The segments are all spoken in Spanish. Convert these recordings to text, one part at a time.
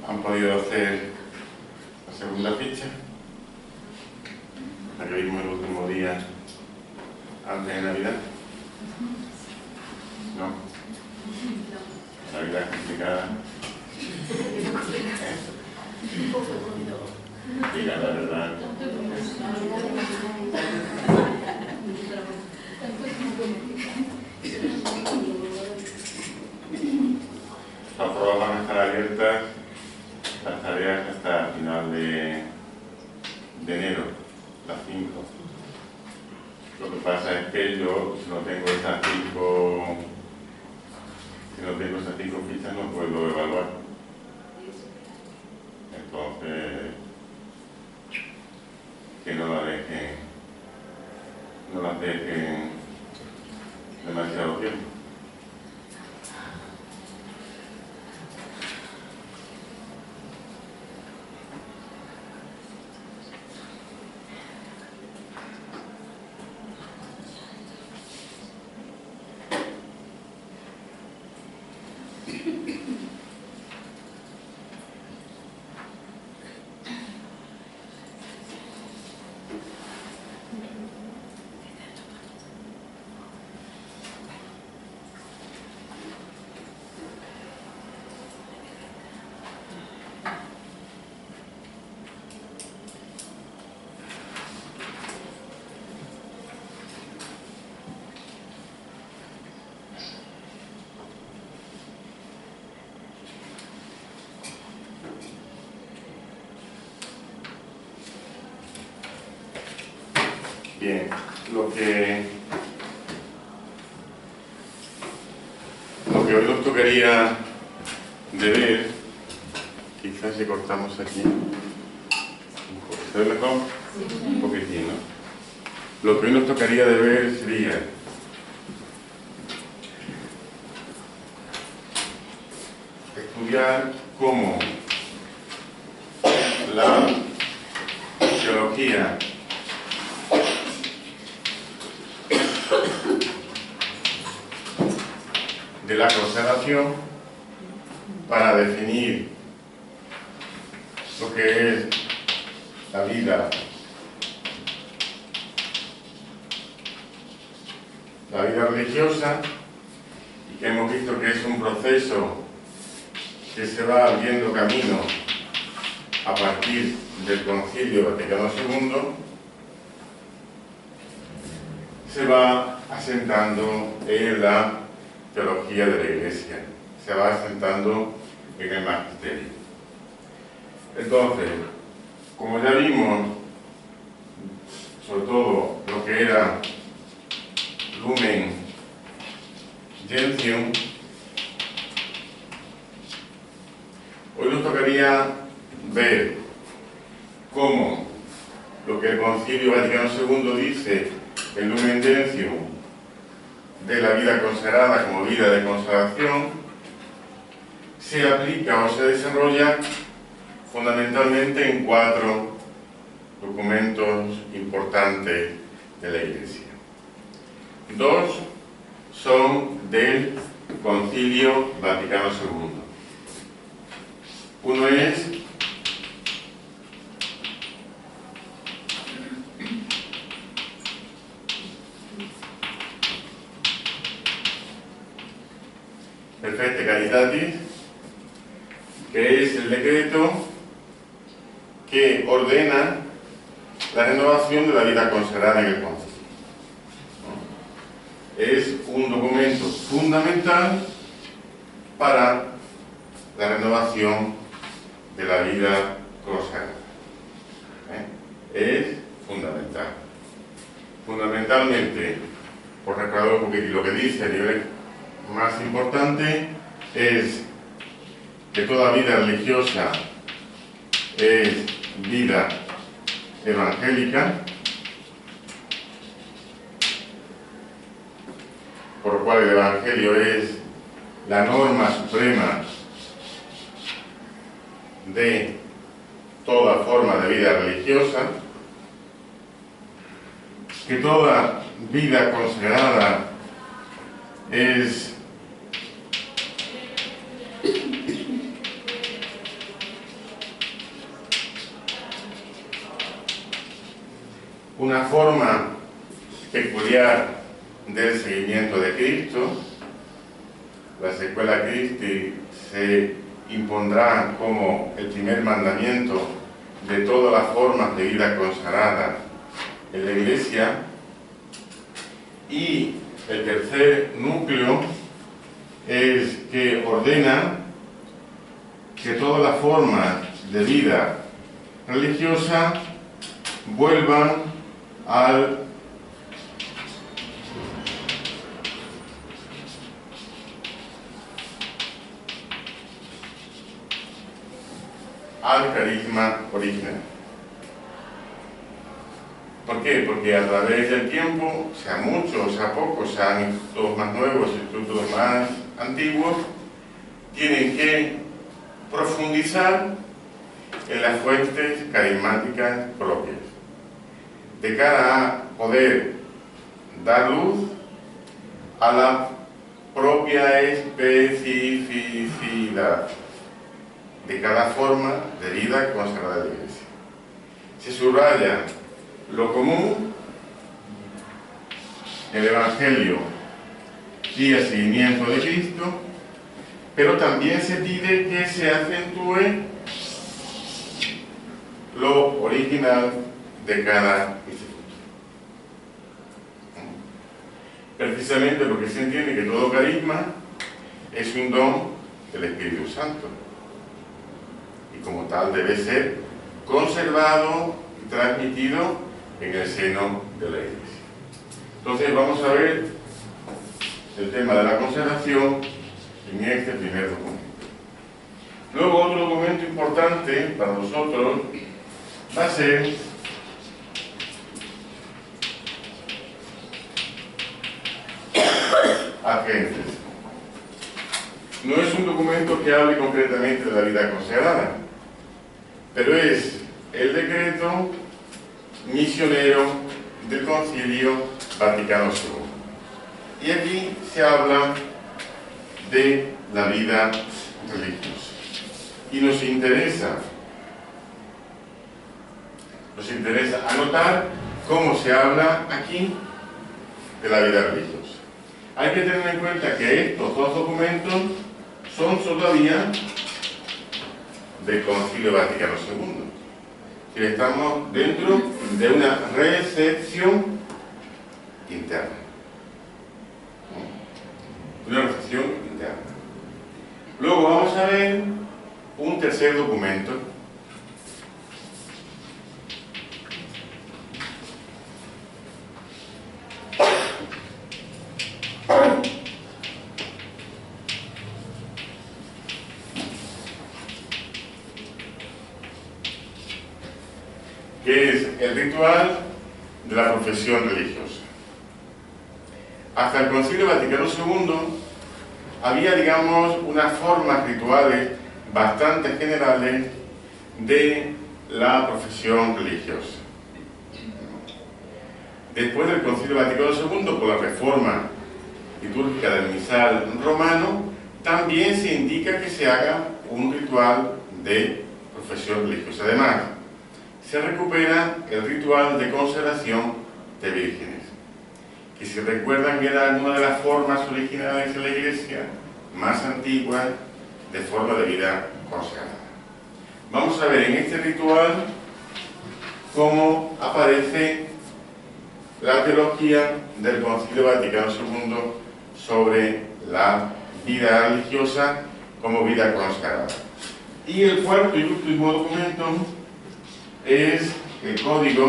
Han podido hacer la segunda ficha, la que vimos el último día antes de Navidad. No, Navidad complicada. Diga la verdad. Las pruebas van a estar abiertas, las tareas hasta el final de enero, las 5. Lo que pasa es que yo, si no tengo esas 5 fichas, no puedo evaluar. Entonces, que no las dejen demasiado tiempo. Bien, lo que hoy nos tocaría de ver, quizás si cortamos aquí, ¿se ve mejor? Un poquitín, ¿no? Lo que hoy nos tocaría de ver sería estudiar cómo la geología de la conservación para definir lo que es la vida religiosa, y que hemos visto que es un proceso que se va abriendo camino a partir del Concilio Vaticano II, se va asentando en la teología de la Iglesia, se va asentando en el magisterio. Entonces, como ya vimos, sobre todo lo que era Lumen Gentium, hoy nos tocaría ver cómo lo que el Concilio Vaticano II dice en Lumen Gentium de la vida consagrada como vida de consagración se aplica o se desarrolla fundamentalmente en 4 documentos importantes de la Iglesia. 2 son del Concilio Vaticano II. Uno es Perfecte Caritatis, que es el decreto que ordena la renovación de la vida consagrada en el concilio. Es un documento fundamental para la renovación de la vida consagrada. Es fundamental. Fundamentalmente, por recordar un poquito lo que dice a nivel más importante, es que toda vida religiosa es vida evangélica, por lo cual el Evangelio es la norma suprema de toda forma de vida religiosa, que toda vida consagrada es una forma peculiar del seguimiento de Cristo. La secuela Christi se impondrá como el primer mandamiento de todas las formas de vida consagrada en la Iglesia. Y el tercer núcleo es que ordena que todas las formas de vida religiosa vuelvan al carisma original. ¿Por qué? Porque a través del tiempo, sea mucho, sea poco, sean institutos más nuevos, institutos más antiguos, tienen que profundizar en las fuentes carismáticas propias, de cara a poder dar luz a la propia especificidad de cada forma de vida consagrada de la Iglesia. Se subraya lo común, el Evangelio y el seguimiento de Cristo, pero también se pide que se acentúe lo original de cada instituto. Precisamente porque se entiende que todo carisma es un don del Espíritu Santo y como tal debe ser conservado y transmitido en el seno de la Iglesia. Entonces vamos a ver el tema de la consagración en este primer documento. Luego otro documento importante para nosotros va a ser Agentes. No es un documento que hable concretamente de la vida consagrada, pero es el decreto misionero del Concilio Vaticano II. Y aquí se habla de la vida religiosa. Y nos interesa anotar cómo se habla aquí de la vida religiosa. Hay que tener en cuenta que estos 2 documentos son todavía del Concilio Vaticano II. Si estamos dentro de una recepción interna. Una recepción interna. Luego vamos a ver un tercer documento es el ritual de la profesión religiosa. Hasta el Concilio Vaticano II había, digamos, unas formas rituales bastante generales de la profesión religiosa. Después del Concilio Vaticano II, por la reforma litúrgica del misal romano, también se indica que se haga un ritual de profesión religiosa. Además, se recupera el ritual de consagración de vírgenes, que si recuerdan que era una de las formas originales de la Iglesia más antiguas de forma de vida consagrada. Vamos a ver en este ritual cómo aparece la teología del Concilio Vaticano II sobre la vida religiosa como vida consagrada. Y el cuarto y último documento es el Código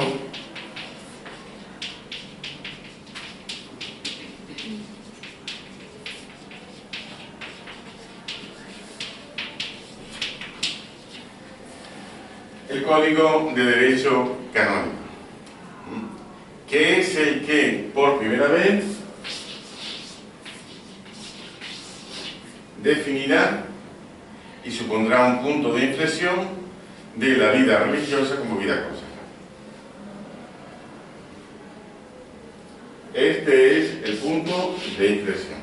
de Derecho Canónico, que es el que por primera vez definirá y supondrá un punto de inflexión de la vida religiosa como vida consagrada. Este es el punto de inflexión.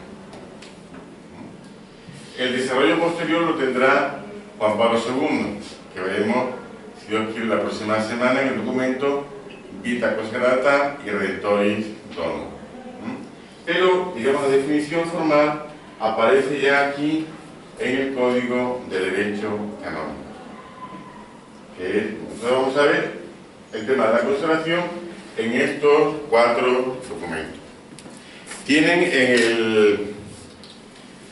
El desarrollo posterior lo tendrá Juan Pablo II, que veremos, si Dios quiere, la próxima semana en el documento Vita Consagrata y Redemptoris Donum. Pero, digamos, la definición formal aparece ya aquí en el Código de Derecho Canónico. Entonces vamos a ver el tema de la consagración en estos 4 documentos. Tienen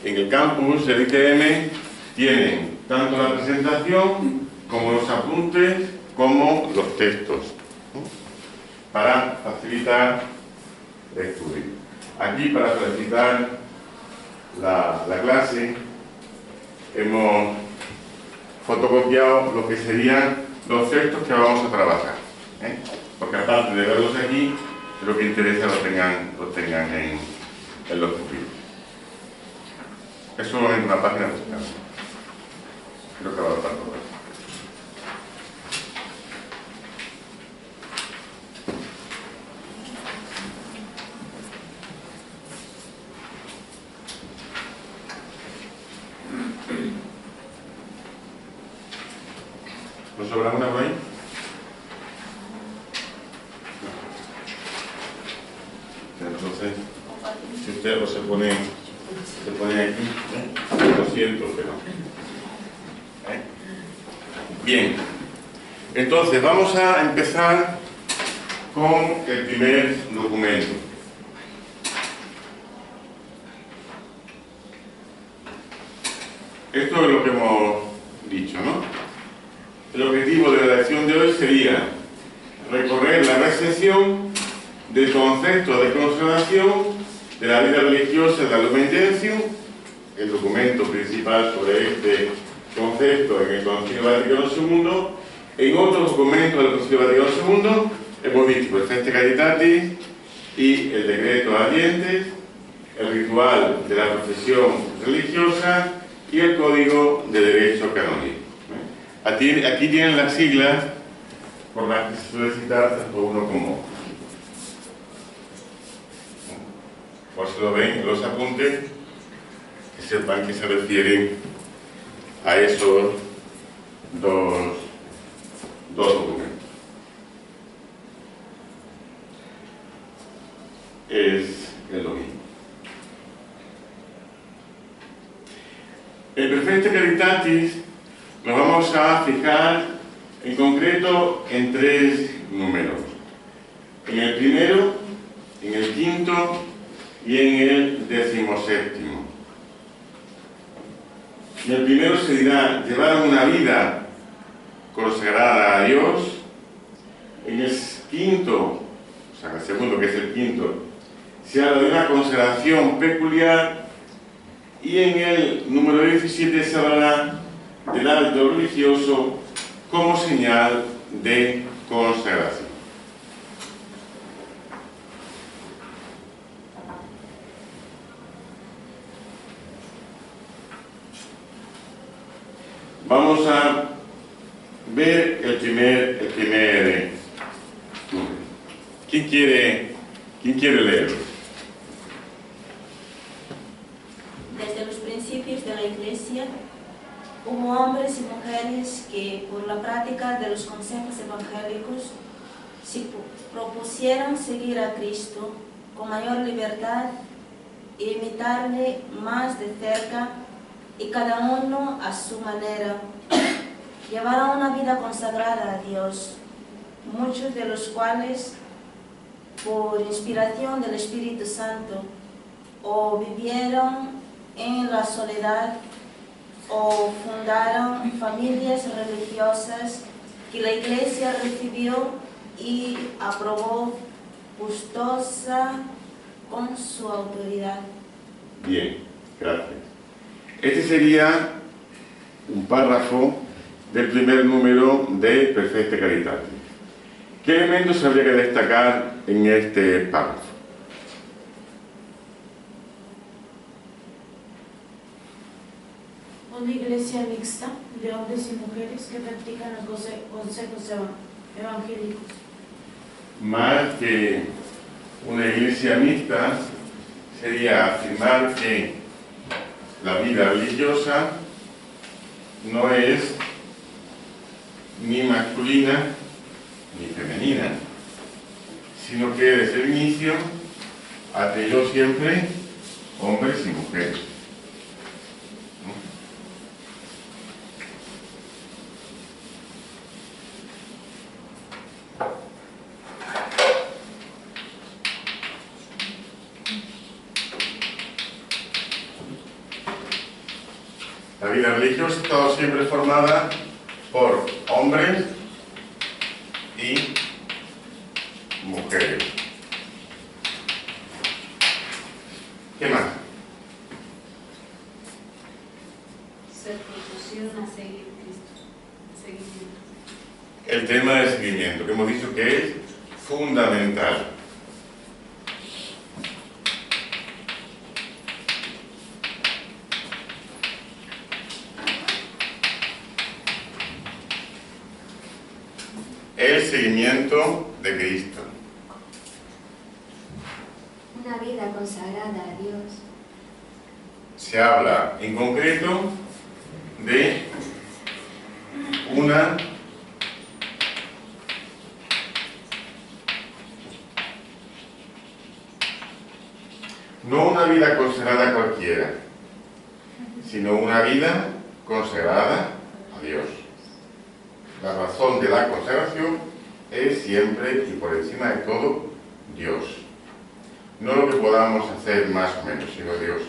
en el campus del ITM, tienen tanto la presentación como los apuntes como los textos, para facilitar el estudio. Aquí, para facilitar la clase, hemos fotocopiado lo que serían los textos que vamos a trabajar, porque aparte de verlos aquí, lo que interesa lo tengan en los pupilos. Es solamente una página musical. Creo que va a estar todo eso. ¿Nos sobra una por ahí? Entonces, si usted se pone aquí, lo siento, pero... Bien, entonces vamos a empezar con el primer documento. Esto es lo que hemos dicho, ¿no? El objetivo de la lección de hoy sería recorrer la recensión del concepto de consagración de la vida religiosa de la Lumen Gentium, el documento principal sobre este concepto en el Concilio Vaticano II. En otros documentos del Concilio Vaticano II hemos visto el Feste Caritatis y el decreto Adientes, el ritual de la profesión religiosa y el Código de Derecho Canónico. Aquí tienen las siglas por las que se suele citar tanto uno como otro. Por si lo ven en los apuntes, que sepan que se refieren a esos dos documentos. Es lo mismo. En el Feste Caritatis nos vamos a fijar en concreto en 3 números. En el primero, en el quinto y en el 17º. En el primero se dirá llevar una vida consagrada a Dios. En el quinto, o sea, en el segundo, que es el quinto, se habla de una consagración peculiar. Y en el número 17 se hablará del hábito religioso como señal de consagración. Vamos a ver el primer número. ¿Quién quiere leerlo? Desde los principios de la Iglesia, hubo hombres y mujeres que, por la práctica de los consejos evangélicos, se propusieron seguir a Cristo con mayor libertad e imitarle más de cerca, y cada uno a su manera llevaron una vida consagrada a Dios, muchos de los cuales, por inspiración del Espíritu Santo, o vivieron en la soledad o fundaron familias religiosas que la Iglesia recibió y aprobó gustosa con su autoridad. Bien, gracias. Este sería un párrafo del primer número de Perfecta Caritate. ¿Qué elementos habría que destacar en este párrafo? Una iglesia mixta de hombres y mujeres que practican los consejos evangélicos. Más que una iglesia mixta, sería afirmar que la vida religiosa no es ni masculina ni femenina, sino que desde el inicio ha tenido siempre hombres y mujeres. La vida religiosa ha estado siempre formada por hombres y mujeres. ¿Qué más? Se propusieron a seguir Cristo. Seguimiento. El tema del seguimiento, que hemos dicho que es fundamental. El seguimiento de Cristo. Una vida consagrada a Dios. Se habla en concreto de una no una vida consagrada cualquiera, sino una vida consagrada a Dios. La razón de la consagración es siempre y por encima de todo Dios. No lo que podamos hacer más o menos, sino Dios.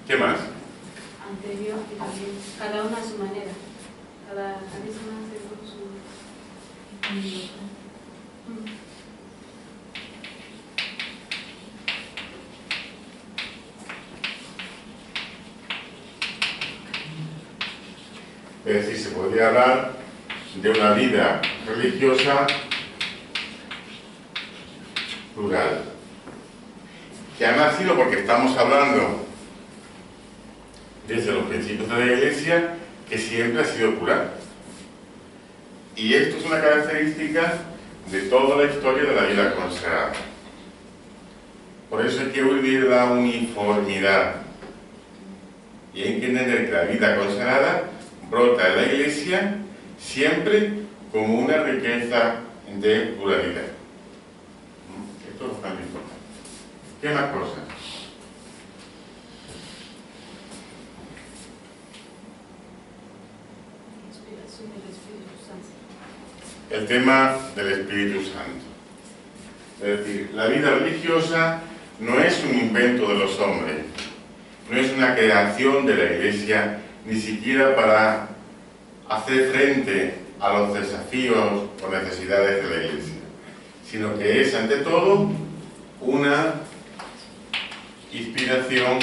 ¿Qué más? Ante Dios y también cada uno a su manera. Cada carisma según su... Es decir, se podría hablar de una vida religiosa plural, que ha nacido porque estamos hablando desde los principios de la Iglesia, que siempre ha sido plural. Y esto es una característica de toda la historia de la vida consagrada. Por eso hay que vivir la uniformidad. Y hay que entender que la vida consagrada brota de la Iglesia siempre como una riqueza de pluralidad. Esto es bastante importante. ¿Qué más cosas? Inspiración del Espíritu Santo. El tema del Espíritu Santo. Es decir, la vida religiosa no es un invento de los hombres, no es una creación de la Iglesia, ni siquiera para hacer frente a los desafíos o necesidades de la Iglesia, sino que es, ante todo, una inspiración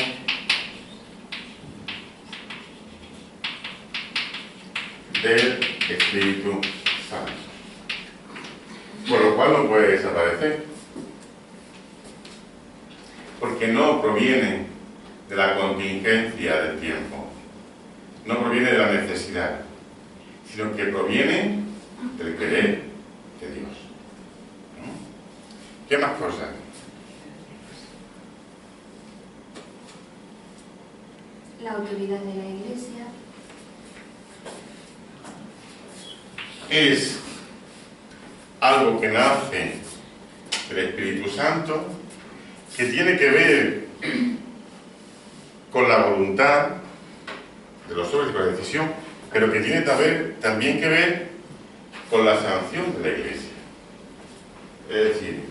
del Espíritu Santo, por lo cual no puede desaparecer, porque no proviene de la contingencia del tiempo, no proviene de la necesidad, sino que proviene del querer de Dios. ¿Qué más cosas? La autoridad de la Iglesia. Es algo que nace del Espíritu Santo, que tiene que ver con la voluntad de los hombres y con la decisión, pero que tiene también que ver con la sanción de la Iglesia. Es decir,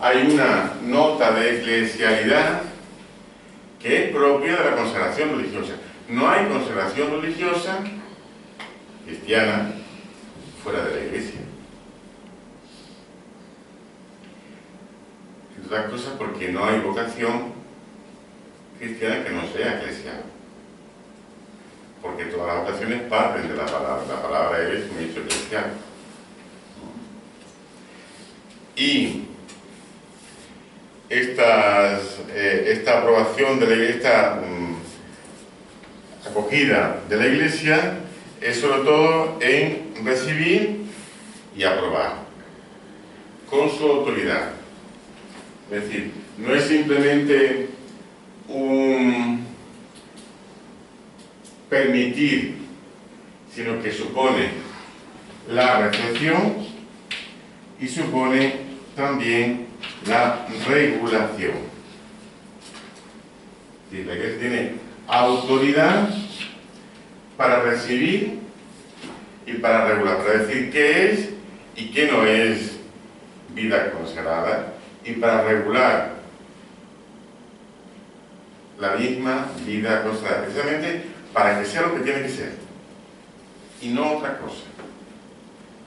hay una nota de eclesialidad que es propia de la consagración religiosa. No hay consagración religiosa cristiana fuera de la Iglesia. Entre otras cosas porque no hay vocación cristiana que no sea eclesial. Porque todas las vocaciones parten de la palabra. La palabra es un hecho eclesial. Y esta aprobación de la Iglesia, esta acogida de la Iglesia es sobre todo en recibir y aprobar con su autoridad. Es decir, no es simplemente un permitir, sino que supone la recepción y supone también la regulación. Sí, la Iglesia tiene autoridad para recibir y para regular, para decir qué es y qué no es vida consagrada, y para regular la misma vida consagrada, precisamente para que sea lo que tiene que ser y no otra cosa,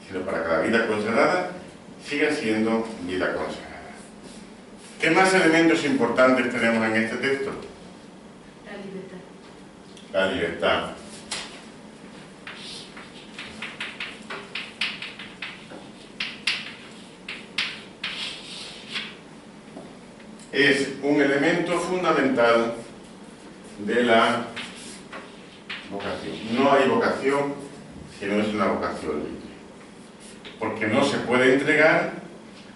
sino para que la vida consagrada siga siendo vida consagrada. ¿Qué más elementos importantes tenemos en este texto? La libertad. La libertad. Es un elemento fundamental de la vocación. No hay vocación si no es una vocación libre. Porque no se puede entregar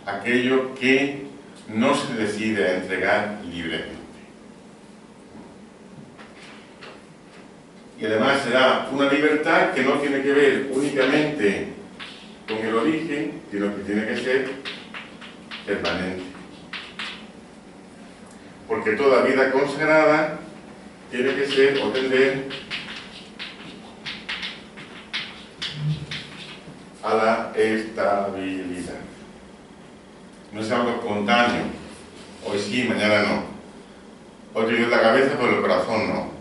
aquello que no se decide a entregar libremente. Y además será una libertad que no tiene que ver únicamente con el origen, sino que tiene que ser permanente. Porque toda vida consagrada tiene que ser o tender a la estabilidad. No es algo espontáneo. Hoy sí, mañana no. Hoy te doy la cabeza, pero el corazón no.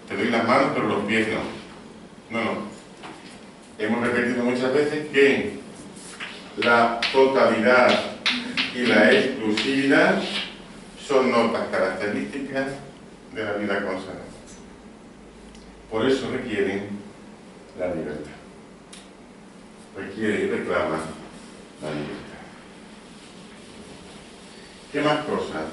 Te doy las manos, pero los pies no. No. Hemos repetido muchas veces que la totalidad y la exclusividad son notas características de la vida consagrada. Por eso requieren la libertad. Requiere y reclama la libertad. ¿Qué más cosas?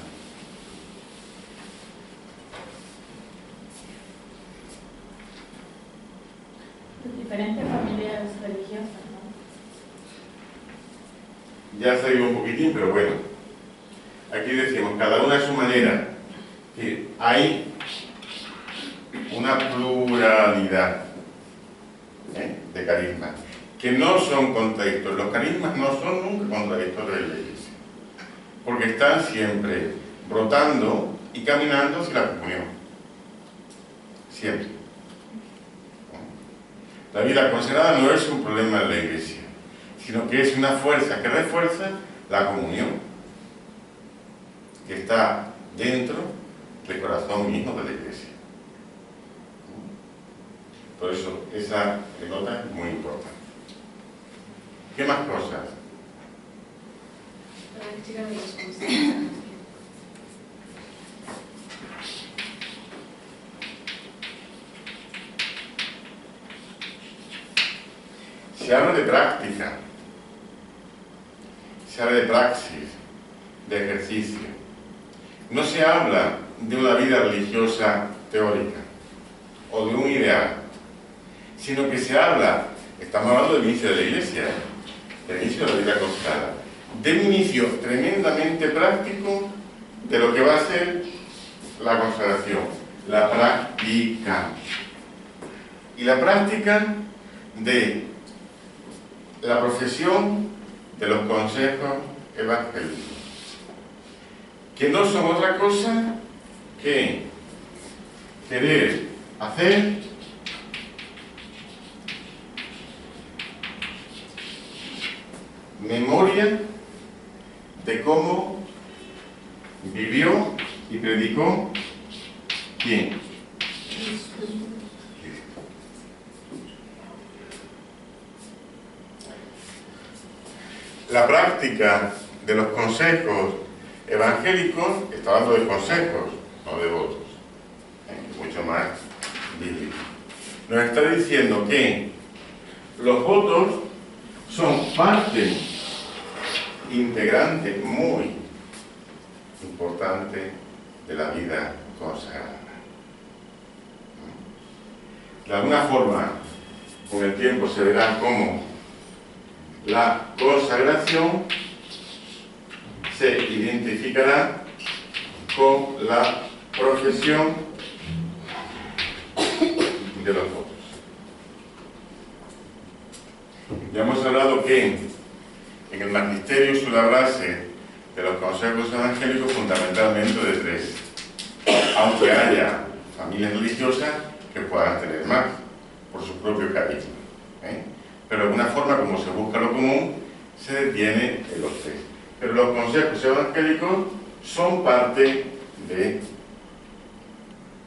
Diferentes familias religiosas, ¿no? Ya se ha ido un poquitín, pero bueno. Aquí decimos, cada una a su manera. Que hay una pluralidad de carismas que no son contradictorios. Los carismas no son nunca contradictorios de la Iglesia, porque están siempre brotando y caminando hacia la comunión. Siempre. La vida consagrada no es un problema de la Iglesia, sino que es una fuerza que refuerza la comunión, que está dentro del corazón mismo de la Iglesia. Por eso esa nota es muy importante. ¿Qué más cosas? La práctica de los consejos. Si se habla de práctica, se habla de praxis, de ejercicio. No se habla de una vida religiosa teórica o de un ideal, sino que se habla, estamos hablando del inicio de la Iglesia, del inicio de la vida consagrada, de un inicio tremendamente práctico de lo que va a ser la consagración, la práctica. Y la práctica de la profesión de los consejos evangélicos, que no son otra cosa que querer hacer memoria de cómo vivió y predicó ¿quién? La práctica de los consejos evangélicos, está hablando de consejos, no de votos, mucho más bíblico. Nos está diciendo que los votos son parte integrante muy importante de la vida consagrada. De alguna forma, con el tiempo se verá cómo la consagración se identificará con la profesión de los votos. Ya hemos hablado que en el magisterio suele hablarse de los consejos evangélicos fundamentalmente de tres, aunque haya familias religiosas que puedan tener más por su propio carisma, pero de alguna forma, como se busca lo común, se detiene en los tres. Pero los consejos evangélicos son parte de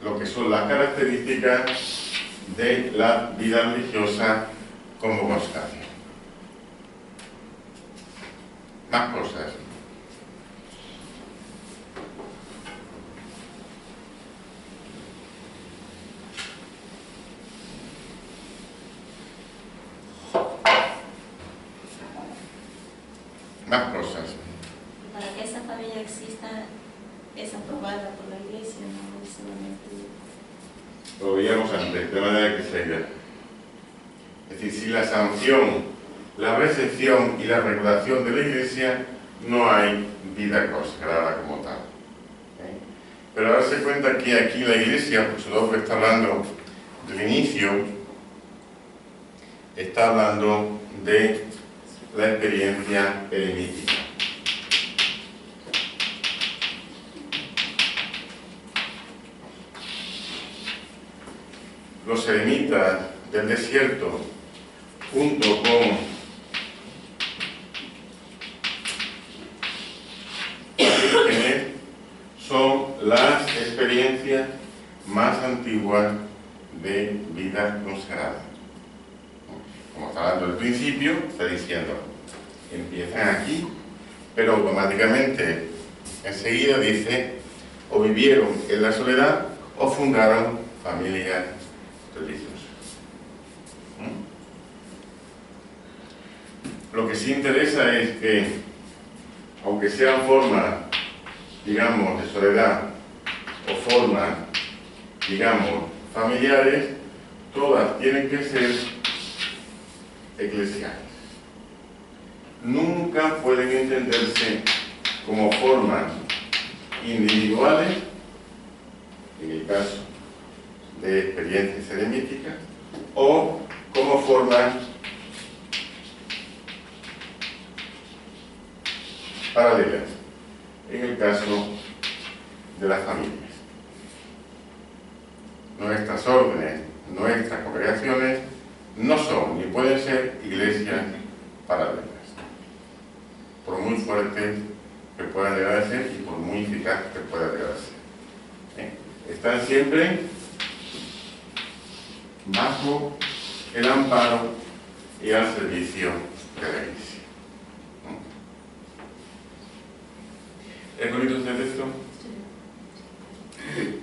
lo que son las características de la vida religiosa como constancia. Más cosas. Más cosas. Para que esa familia exista, es aprobada por la Iglesia, no es solamente... Lo veíamos antes, de manera que se vea. Es decir, sin la sanción, la recepción y la regulación de la Iglesia, no hay vida consagrada como tal. Pero darse cuenta que aquí la Iglesia, por su que está hablando del inicio, está hablando de la experiencia eremítica. Los eremitas del desierto, junto con vírgenes, son las experiencias más antiguas de vida consagrada. Como está hablando al principio, está diciendo, empiezan aquí, pero automáticamente enseguida dice, o vivieron en la soledad o fundaron familias religiosas. Lo que sí interesa es que, aunque sean formas, digamos, de soledad o formas, digamos, familiares, todas tienen que ser eclesiales. Nunca pueden entenderse como formas individuales, en el caso de experiencias eremíticas, o como formas paralelas, en el caso de las familias. Nuestras órdenes, nuestras congregaciones no son ni pueden ser iglesias paralelas, por muy fuertes que puedan llegar a ser y por muy eficaz que puedan llegar a ser. Están siempre bajo el amparo y al servicio de la Iglesia. ¿Es bonito usted esto?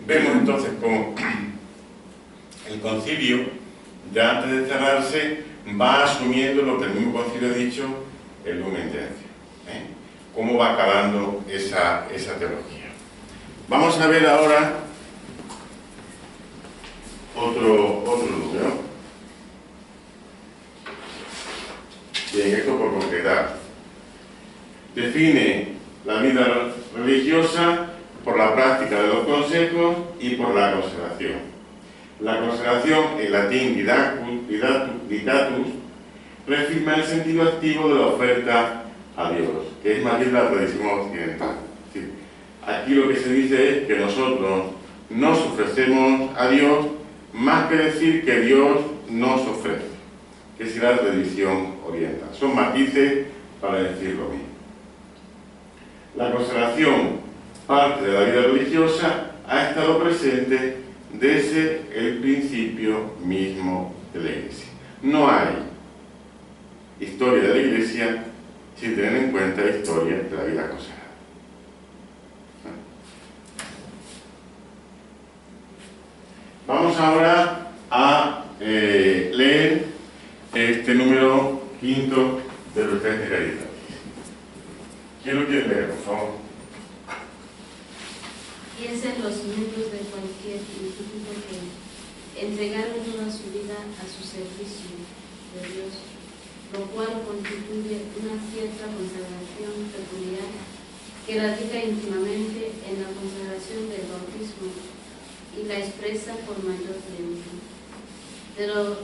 Vemos entonces cómo el concilio, ya antes de cerrarse, va asumiendo lo que el mismo concilio ha dicho, el Lumen Gentium. Cómo va acabando esa teología. Vamos a ver ahora otro número. Bien, esto por concretar. Define la vida religiosa por la práctica de los consejos y por la consagración. La consagración, en latín didatus, reafirma el sentido activo de la oferta a Dios, que es más bien la tradición occidental. Es decir, aquí lo que se dice es que nosotros nos ofrecemos a Dios más que decir que Dios nos ofrece, que es la tradición oriental. Son matices para decir lo mismo. La consagración, parte de la vida religiosa, ha estado presente desde el principio mismo de la Iglesia. No hay historia de la Iglesia sin tener en cuenta la historia de la vida consagrada. Vamos ahora a leer este número 5 de los Tres de Caridad. ¿Quién lo quiere leer, por favor? Piensen los miembros de cualquier instituto que entregaron toda su vida a su servicio de Dios, lo cual constituye una cierta consagración peculiar que radica íntimamente en la consagración del bautismo y la expresa por mayor plenitud. Pero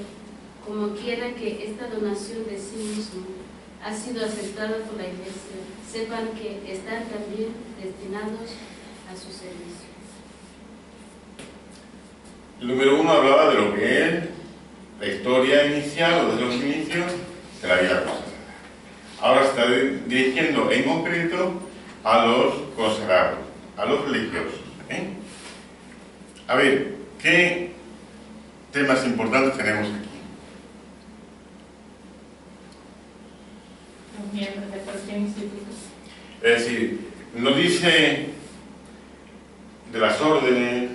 como quiera que esta donación de sí mismo ha sido aceptada por la Iglesia, sepan que están también destinados a su servicio. El número 1 hablaba de lo que es la historia inicial o de los inicios de la vida consagrada. Ahora se está dirigiendo en concreto a los consagrados, a los religiosos. A ver, ¿qué temas importantes tenemos aquí? Los miembros de cualquier instituto. Es decir, no dice de las órdenes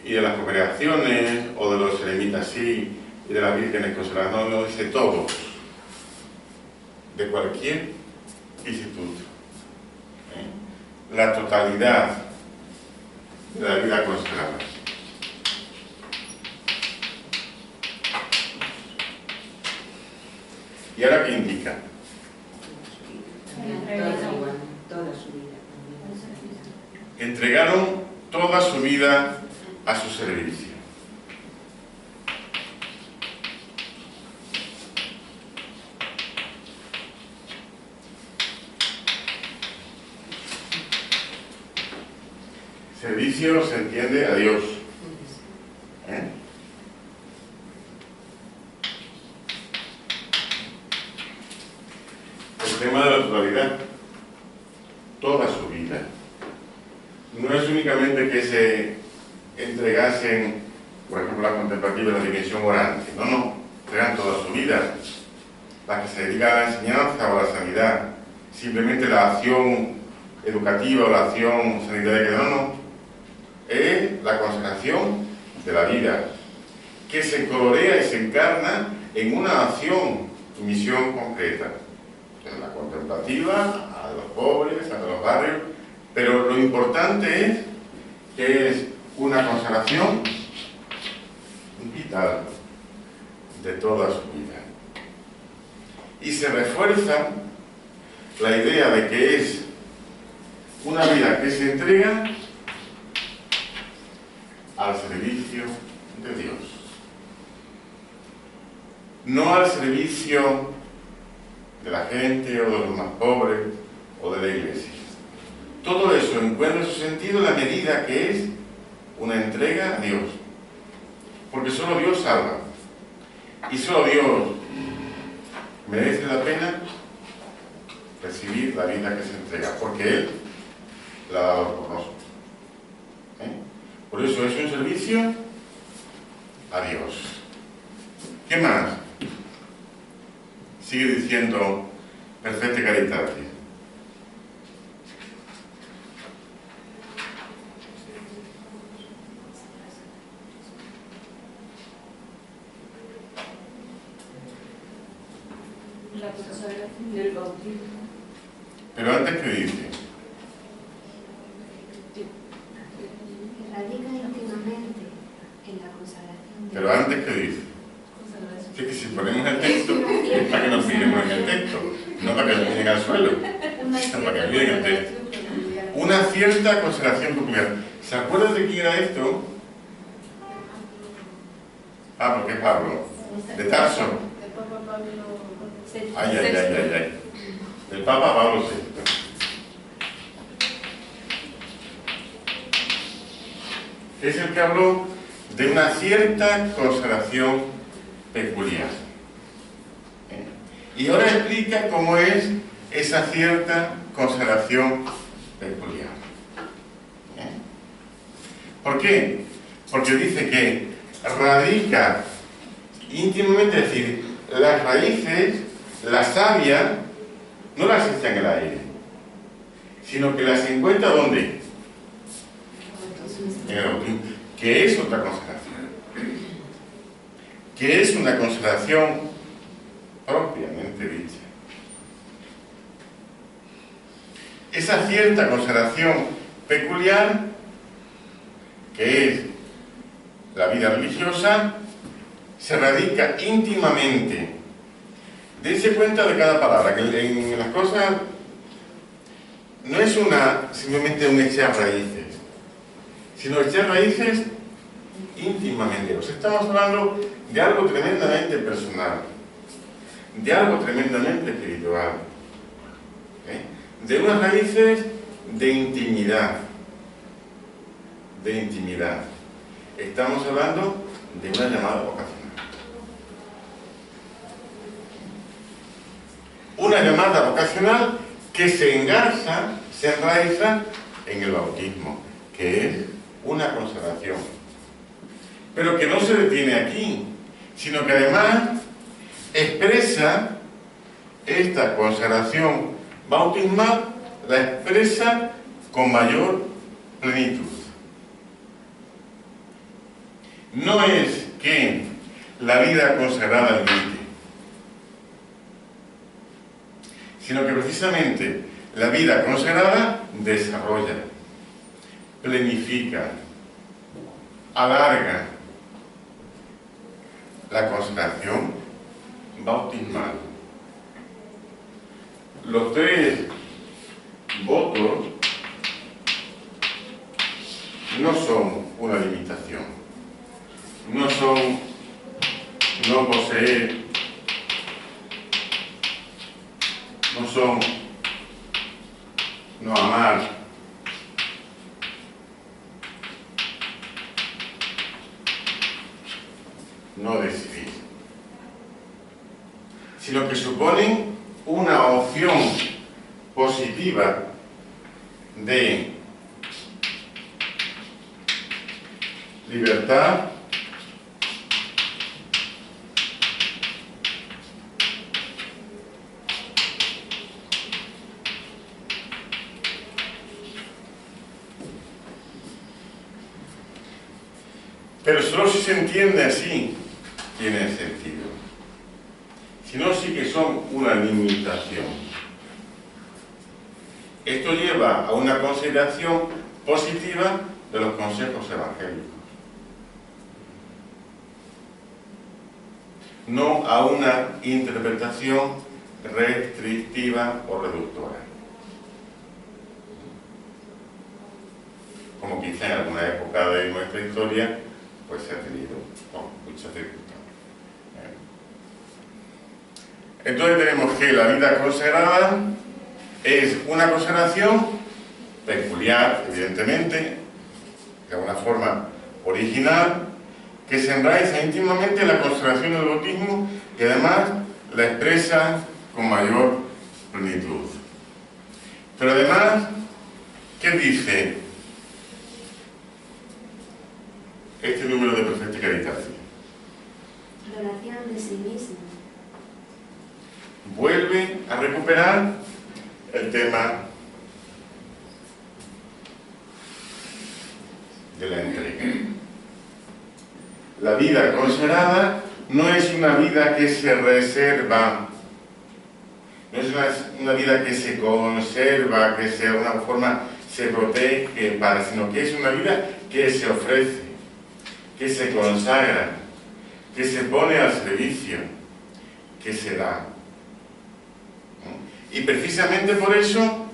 y de las congregaciones o de los eremitas sí y de las vírgenes consagradas, no dice todos, de cualquier instituto. La totalidad de la vida consagrada. ¿Y ahora qué indica? Toda su vida. Entregaron toda su vida a su servicio. Servicio se entiende a Dios. El tema de la totalidad, toda su vida. No es únicamente que se entregasen, por ejemplo, la contemplativa y la dimensión orante. No, entregan toda su vida. La que se dedica a la enseñanza o a la sanidad, simplemente la acción educativa o la acción sanitaria, no. Es la consagración de la vida, que se colorea y se encarna en una acción y misión concreta. En la contemplativa, a los pobres, a los barrios, pero lo importante es que es una consagración vital de toda su vida. Y se refuerza la idea de que es una vida que se entrega al servicio de Dios, no al servicio de la gente o de los más pobres o de la Iglesia. Todo eso encuentra su sentido en la medida que es una entrega a Dios, porque solo Dios salva y solo Dios merece la pena recibir la vida que se entrega, porque Él la ha dado por nosotros. Por eso es un servicio a Dios. ¿Qué más? Sigue diciendo Perfecta Caritatis. La consagración del bautismo. Pero antes, ¿qué dice? Radica íntimamente en la consagración. Pero antes, ¿qué dice? Consagración. Sí, que si ponemos el texto, es para que nos fijemos en el texto, no para que nos miren al suelo, para que miren el texto. Una cierta consagración peculiar. ¿Se acuerdan de quién era esto? Ah, porque es Pablo. De Tarso. El Papa Pablo VI. Ay. El Papa Pablo VI. Es el que habló de una cierta consagración peculiar. Y ahora explica cómo es esa cierta consagración peculiar. ¿Por qué? Porque dice que radica íntimamente, es decir, las raíces, la savia, no las echa en el aire, sino que las encuentra ¿dónde? En el bautismo, que es otra consagración, que es una consagración propiamente dicha. Esa cierta consagración peculiar, que es la vida religiosa, se radica íntimamente. Dense cuenta de cada palabra, que en las cosas no es simplemente un echar raíces, sino echar raíces íntimamente. Os estamos hablando de algo tremendamente personal, de algo tremendamente espiritual, de unas raíces de intimidad, Estamos hablando de una llamada vocacional. Una llamada vocacional que se engarza, se enraiza en el bautismo, que es una consagración. Pero que no se detiene aquí, sino que además expresa esta consagración bautismal, la expresa con mayor plenitud. No es que la vida consagrada limite, sino que precisamente la vida consagrada desarrolla, planifica, alarga la consagración bautismal. Los tres votos no son una limitación. No son no poseer, no son no amar, no decidir, sino que suponen una opción positiva de libertad, pero solo si se entiende así tiene sentido. Si no, sí que son una limitación. Esto lleva a una consideración positiva de los consejos evangélicos, no a una interpretación restrictiva o reductora, como quizá en alguna época de nuestra historia pues se ha tenido con muchas circunstancias. Entonces tenemos que la vida consagrada es una consagración peculiar, evidentemente, de una forma original, que se enraiza íntimamente en la consagración del bautismo y además la expresa con mayor plenitud. Pero además, ¿qué dice este número de Perfecta Caritatis? Relación de sí mismo. Vuelve a recuperar el tema de la entrega. La vida consagrada no es una vida que se reserva no es una vida que se conserva, que de alguna forma se protege, sino que es una vida que se ofrece, que se consagra, que se pone al servicio, que se da. Y precisamente por eso,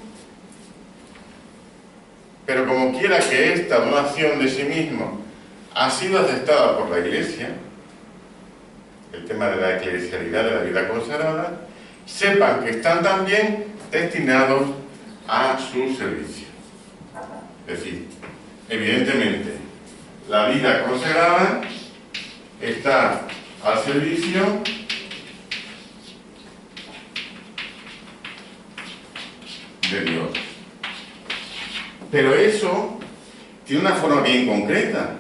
pero como quiera que esta donación de sí mismo ha sido aceptada por la Iglesia, el tema de la eclesialidad de la vida consagrada, sepan que están también destinados a su servicio. Es decir, evidentemente, la vida consagrada está al servicio de Dios. Pero eso tiene una forma bien concreta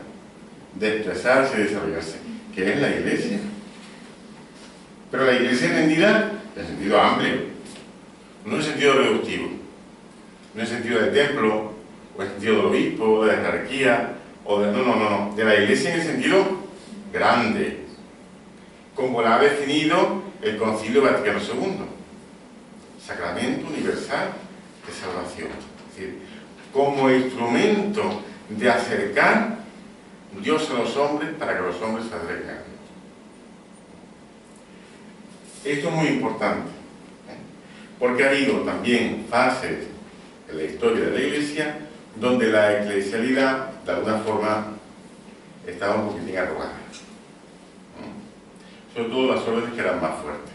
de expresarse y desarrollarse, que es la Iglesia. Pero la Iglesia entendida en sentido amplio, no en sentido reductivo, no en sentido de templo, o en sentido del obispo, de la jerarquía, o de... No, de la Iglesia en el sentido grande, como la ha definido el Concilio Vaticano II, sacramento universal de salvación, es decir, como instrumento de acercar Dios a los hombres para que los hombres se acerquen a Dios. Esto es muy importante, porque ha habido también fases en la historia de la Iglesia donde la eclesialidad, de alguna forma, estaba un poquitín arrugada. Sobre todo las órdenes que eran más fuertes,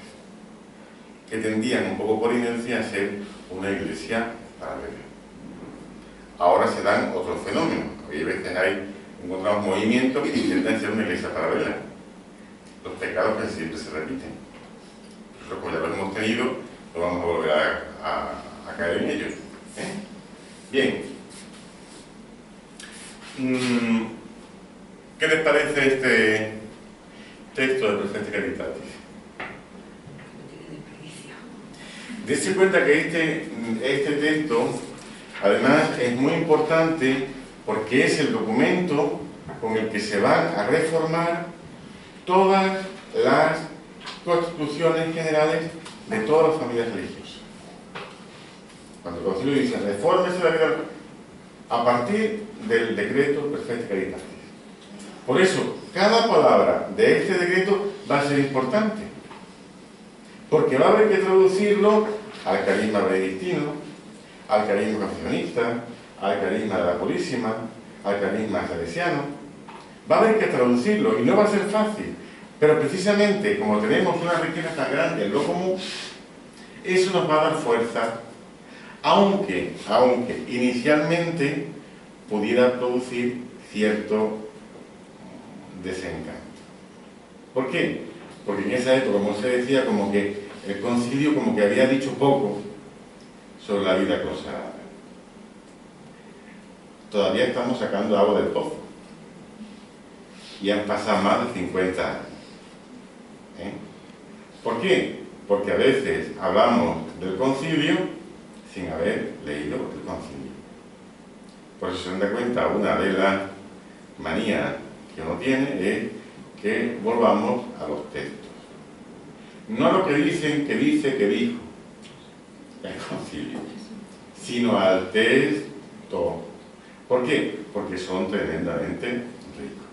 que tendían un poco por inercia a ser una iglesia paralela. Ahora se dan otros fenómenos. Hoy a veces encontramos movimientos que intentan ser una iglesia paralela. Los pecados que siempre se repiten. Pero como ya los hemos tenido, no vamos a volver a caer en ellos. Bien. ¿Qué les parece este texto de Perfecta Caritatis? Dense cuenta que este texto, además, es muy importante porque es el documento con el que se van a reformar todas las constituciones generales de todas las familias religiosas. Cuando el Concilio dice, refórmese la vida a partir del decreto Perfecta Caritatis. Por eso, cada palabra de este decreto va a ser importante, porque va a haber que traducirlo al carisma benedictino, al carisma concepcionista, al carisma de la Purísima, al carisma salesiano. Va a haber que traducirlo y no va a ser fácil, pero precisamente como tenemos una riqueza tan grande en lo común, eso nos va a dar fuerza, aunque inicialmente pudiera producir cierto desencanto. ¿Por qué? Porque en esa época, como se decía, como que el concilio como que había dicho poco sobre la vida consagrada. Todavía estamos sacando agua del pozo. Y han pasado más de 50 años. ¿Por qué? Porque a veces hablamos del concilio sin haber leído el concilio. Por eso se dan cuenta, una de las manías que uno tiene es que volvamos a los textos. No a lo que dicen, que dice, que dijo el concilio, sino al texto. ¿Por qué? Porque son tremendamente ricos.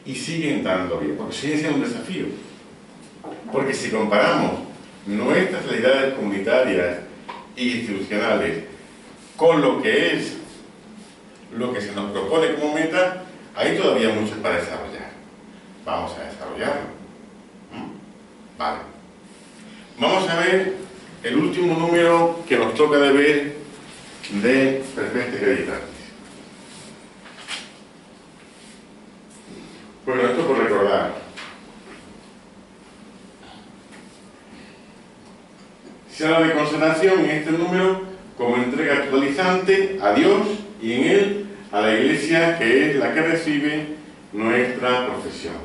Y siguen dando bien, porque sigue siendo un desafío. Porque si comparamos nuestras realidades comunitarias e institucionales con lo que es lo que se nos propone como meta, hay todavía mucho para desarrollar. Vamos a desarrollarlo. Vale. Vamos a ver el último número que nos toca de ver de Perfecta Caritatis. Bueno, esto por recordar. Se habla de consagración en este número como entrega actualizante a Dios y en él a la Iglesia, que es la que recibe nuestra profesión.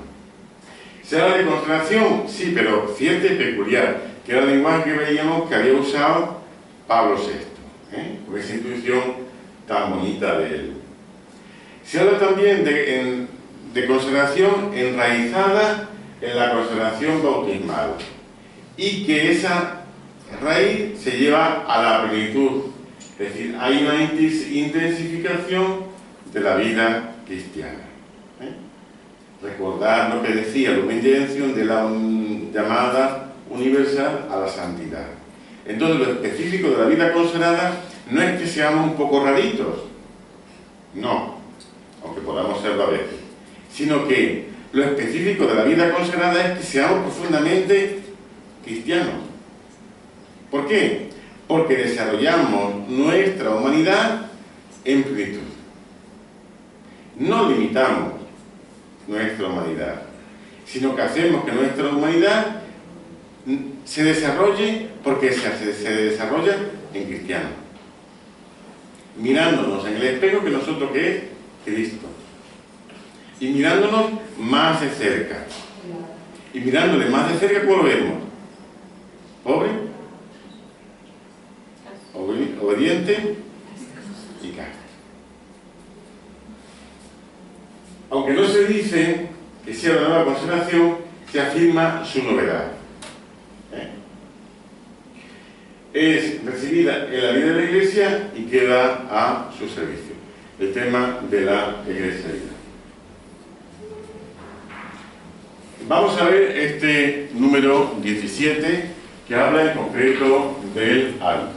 ¿Se habla de consagración? Sí, pero cierta y peculiar, que era el lenguaje que veíamos que había usado Pablo VI, con esa intuición tan bonita de él. Se habla también de consagración enraizada en la consagración bautismal, y que esa raíz se lleva a la plenitud. Es decir, hay una intensificación de la vida cristiana. Recordar lo que decía la intención de la llamada universal a la santidad. Entonces, lo específico de la vida consagrada no es que seamos un poco raritos, no, aunque podamos serlo a veces, sino que lo específico de la vida consagrada es que seamos profundamente cristianos. ¿Por qué? Porque desarrollamos nuestra humanidad en plenitud. No limitamos nuestra humanidad, sino que hacemos que nuestra humanidad se desarrolle porque se desarrolla en cristiano, mirándonos en el espejo que nosotros que es Cristo, y mirándonos más de cerca, y mirándole más de cerca, ¿cómo lo vemos? Pobre, obediente y casto. Aunque no se dice que sea una nueva consagración, se afirma su novedad. Es recibida en la vida de la Iglesia y queda a su servicio. El tema de la Iglesia vida. Vamos a ver este número 17 que habla en concreto del hábito.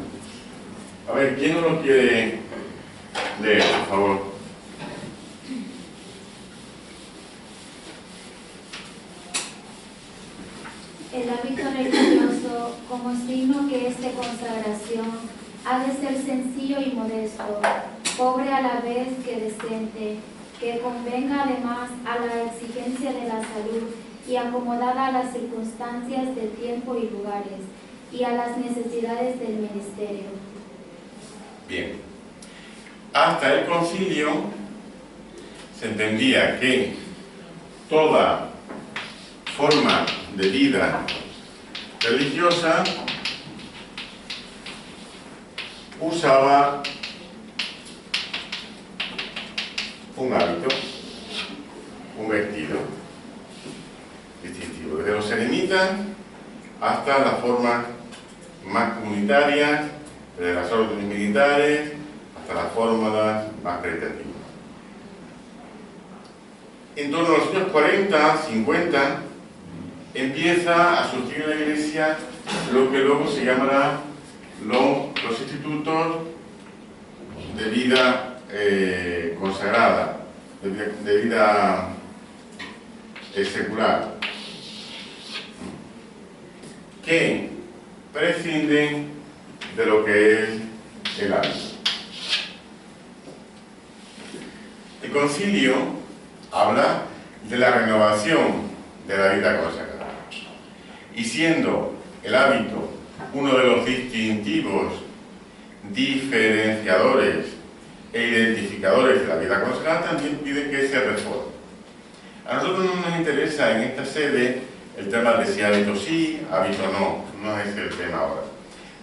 A ver, ¿quién no lo quiere leer, por favor? El hábito religioso, como signo que es de consagración, ha de ser sencillo y modesto, pobre a la vez que decente, que convenga además a la exigencia de la salud y acomodada a las circunstancias del tiempo y lugares, y a las necesidades del ministerio. Bien. Hasta el concilio se entendía que toda forma de vida religiosa usaba un hábito, un vestido distintivo, desde los eremitas hasta las formas más comunitarias, desde las órdenes militares hasta las formas más caritativas. En torno a los años 40, 50, empieza a surgir en la Iglesia lo que luego se llamará los institutos de vida consagrada, de vida secular, que prescinden de lo que es el hábito. El concilio habla de la renovación de la vida consagrada. Y siendo el hábito uno de los distintivos diferenciadores e identificadores de la vida consagrada, también pide que se reforme. A nosotros no nos interesa en esta sede el tema de si hábito sí, hábito no, no es el tema ahora.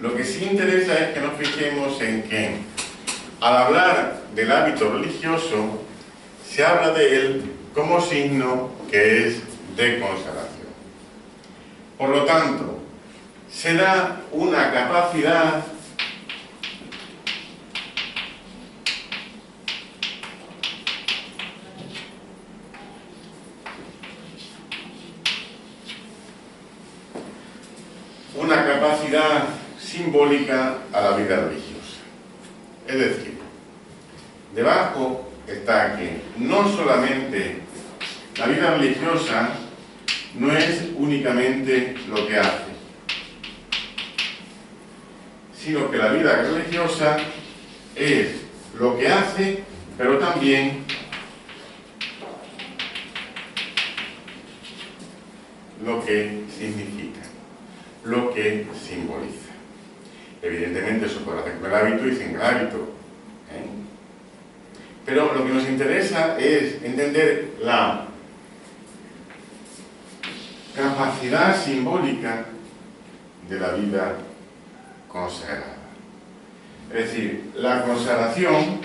Lo que sí interesa es que nos fijemos en que al hablar del hábito religioso se habla de él como signo que es de consagración. Por lo tanto, se da una capacidad simbólica a la vida religiosa. Es decir, debajo está que no solamente la vida religiosa no es únicamente lo que hace, sino que la vida religiosa es lo que hace, pero también lo que significa, lo que simboliza. Evidentemente eso puede hacer con el hábito y sin el hábito, pero lo que nos interesa es entender la capacidad simbólica de la vida consagrada. Es decir, la consagración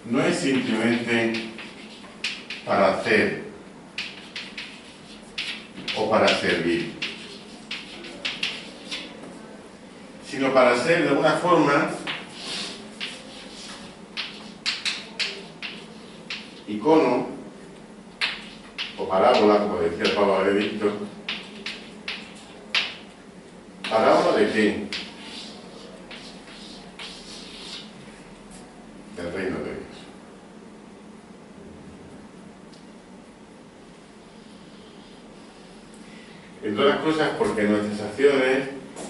no es simplemente para hacer para servir, sino para ser de alguna forma icono o parábola, como decía el Papa Benedicto. ¿Parábola de qué? Del reino de Dios. Entre otras cosas porque nuestras acciones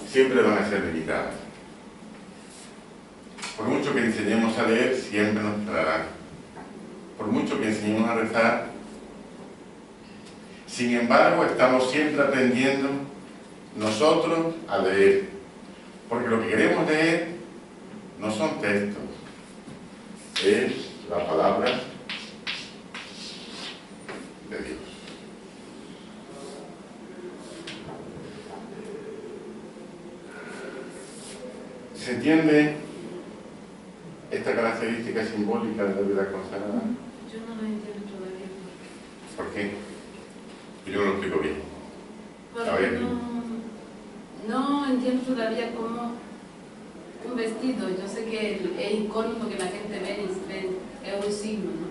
siempre van a ser limitadas. Por mucho que enseñemos a leer, siempre nos traerán. Por mucho que enseñemos a rezar, sin embargo, estamos siempre aprendiendo nosotros a leer. Porque lo que queremos leer no son textos, es la palabra de Dios. ¿Se entiende esta característica simbólica de la vida consagrada? Yo no lo entiendo todavía. ¿Por qué? Yo no lo explico bien. A Porque ver. no entiendo todavía cómo un vestido, yo sé que es icónico que la gente ve y es un signo, ¿no?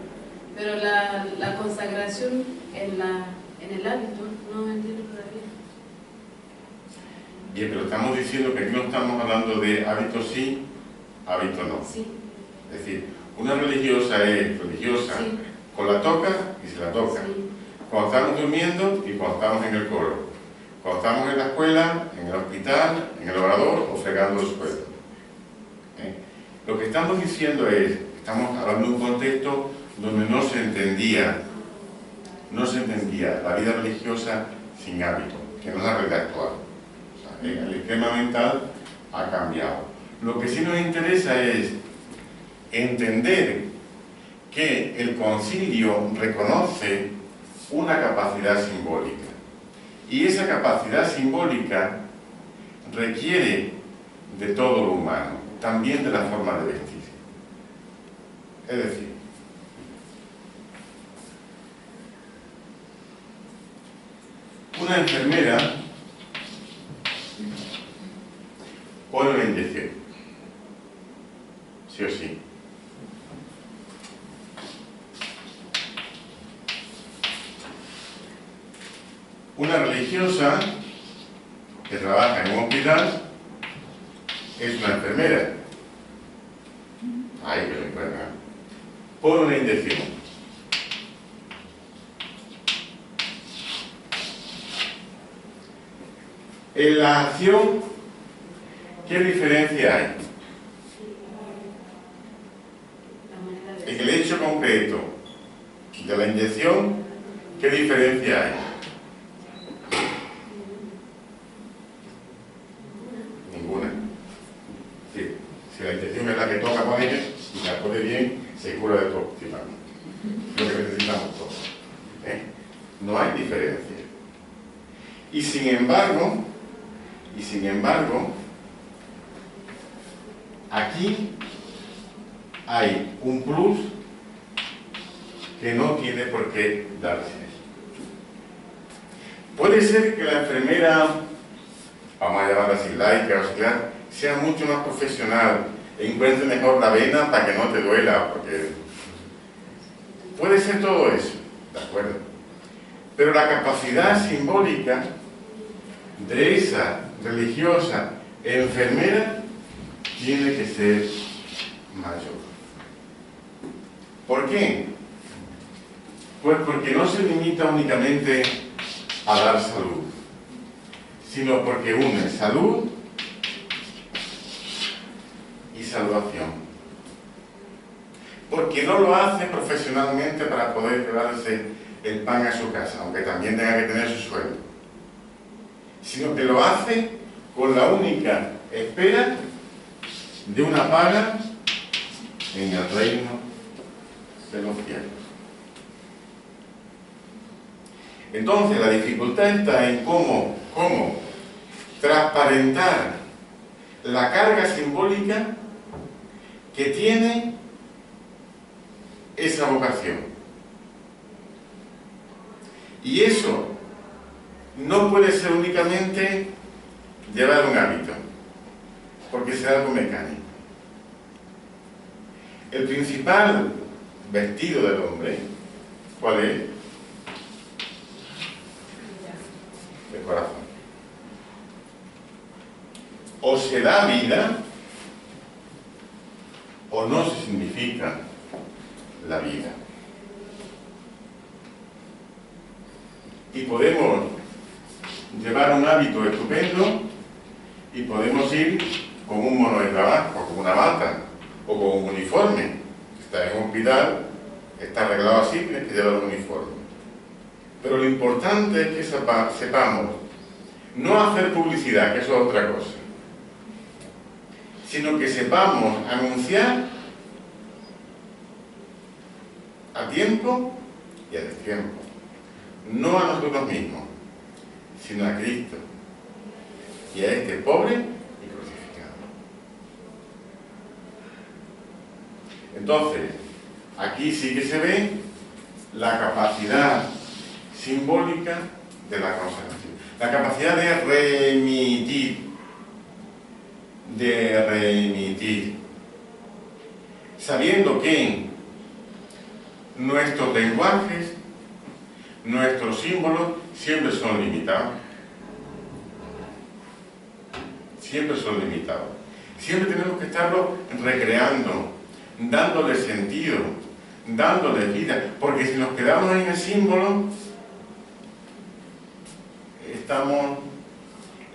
Pero la consagración en el hábito no entiendo todavía. Bien, pero estamos diciendo que aquí no estamos hablando de hábito sí, hábito no. Sí. Es decir, una religiosa es religiosa Sí. con la toca y se la toca. Sí. Cuando estamos durmiendo y cuando estamos en el coro. Cuando estamos en la escuela, en el hospital, en el obrador o fregando el suelo. Lo que estamos diciendo es, estamos hablando de un contexto donde no se entendía la vida religiosa sin hábito, que no es la realidad actual. O sea, el esquema mental ha cambiado. Lo que sí nos interesa es entender que el concilio reconoce una capacidad simbólica. Y esa capacidad simbólica requiere de todo lo humano, también de la forma de vestir. Es decir, una enfermera pone una inyección, sí o sí. Una religiosa que trabaja en un hospital es una enfermera. Ahí que lo encuentran. Pone una inyección. En la acción, ¿qué diferencia hay? La manera de En el hecho concreto de la inyección, ¿qué diferencia hay? Ninguna. Sí, si la inyección es la que toca con ella y la pone bien, se cura de todo. Lo que necesitamos todos. No hay diferencia. Y sin embargo, aquí hay un plus que no tiene por qué darse. Puede ser que la enfermera, vamos a llamarla así, laica, auxiliar, sea mucho más profesional e encuentre mejor la vena para que no te duela, porque puede ser todo eso, ¿de acuerdo? Pero la capacidad simbólica de esa religiosa enfermera tiene que ser mayor. ¿Por qué? Pues porque no se limita únicamente a dar salud, sino porque une salud y salvación. Porque no lo hace profesionalmente para poder llevarse el pan a su casa, aunque también tenga que tener su sueldo, sino que lo hace con la única espera de una paga en el reino de los cielos. Entonces la dificultad está en cómo transparentar la carga simbólica que tiene esa vocación. Y eso no puede ser únicamente llevar un hábito, porque será algo mecánico. El principal vestido del hombre, ¿cuál es? El corazón. O se da vida, o no se significa la vida. Y podemos llevar un hábito estupendo y podemos ir con un mono de trabajo, con una bata o con un uniforme. Está en un hospital, está arreglado así, tienes que llevar un uniforme. Pero lo importante es que sepamos no hacer publicidad, que eso es otra cosa, sino que sepamos anunciar a tiempo y a destiempo. No a nosotros mismos, sino a Cristo y a este pobre y crucificado. Entonces, aquí sí que se ve la capacidad simbólica de la consagración, la capacidad de remitir, sabiendo que nuestros lenguajes, nuestros símbolos siempre son limitados. Siempre son limitados. Siempre tenemos que estarlo recreando, dándole sentido, dándole vida, porque si nos quedamos en el símbolo, estamos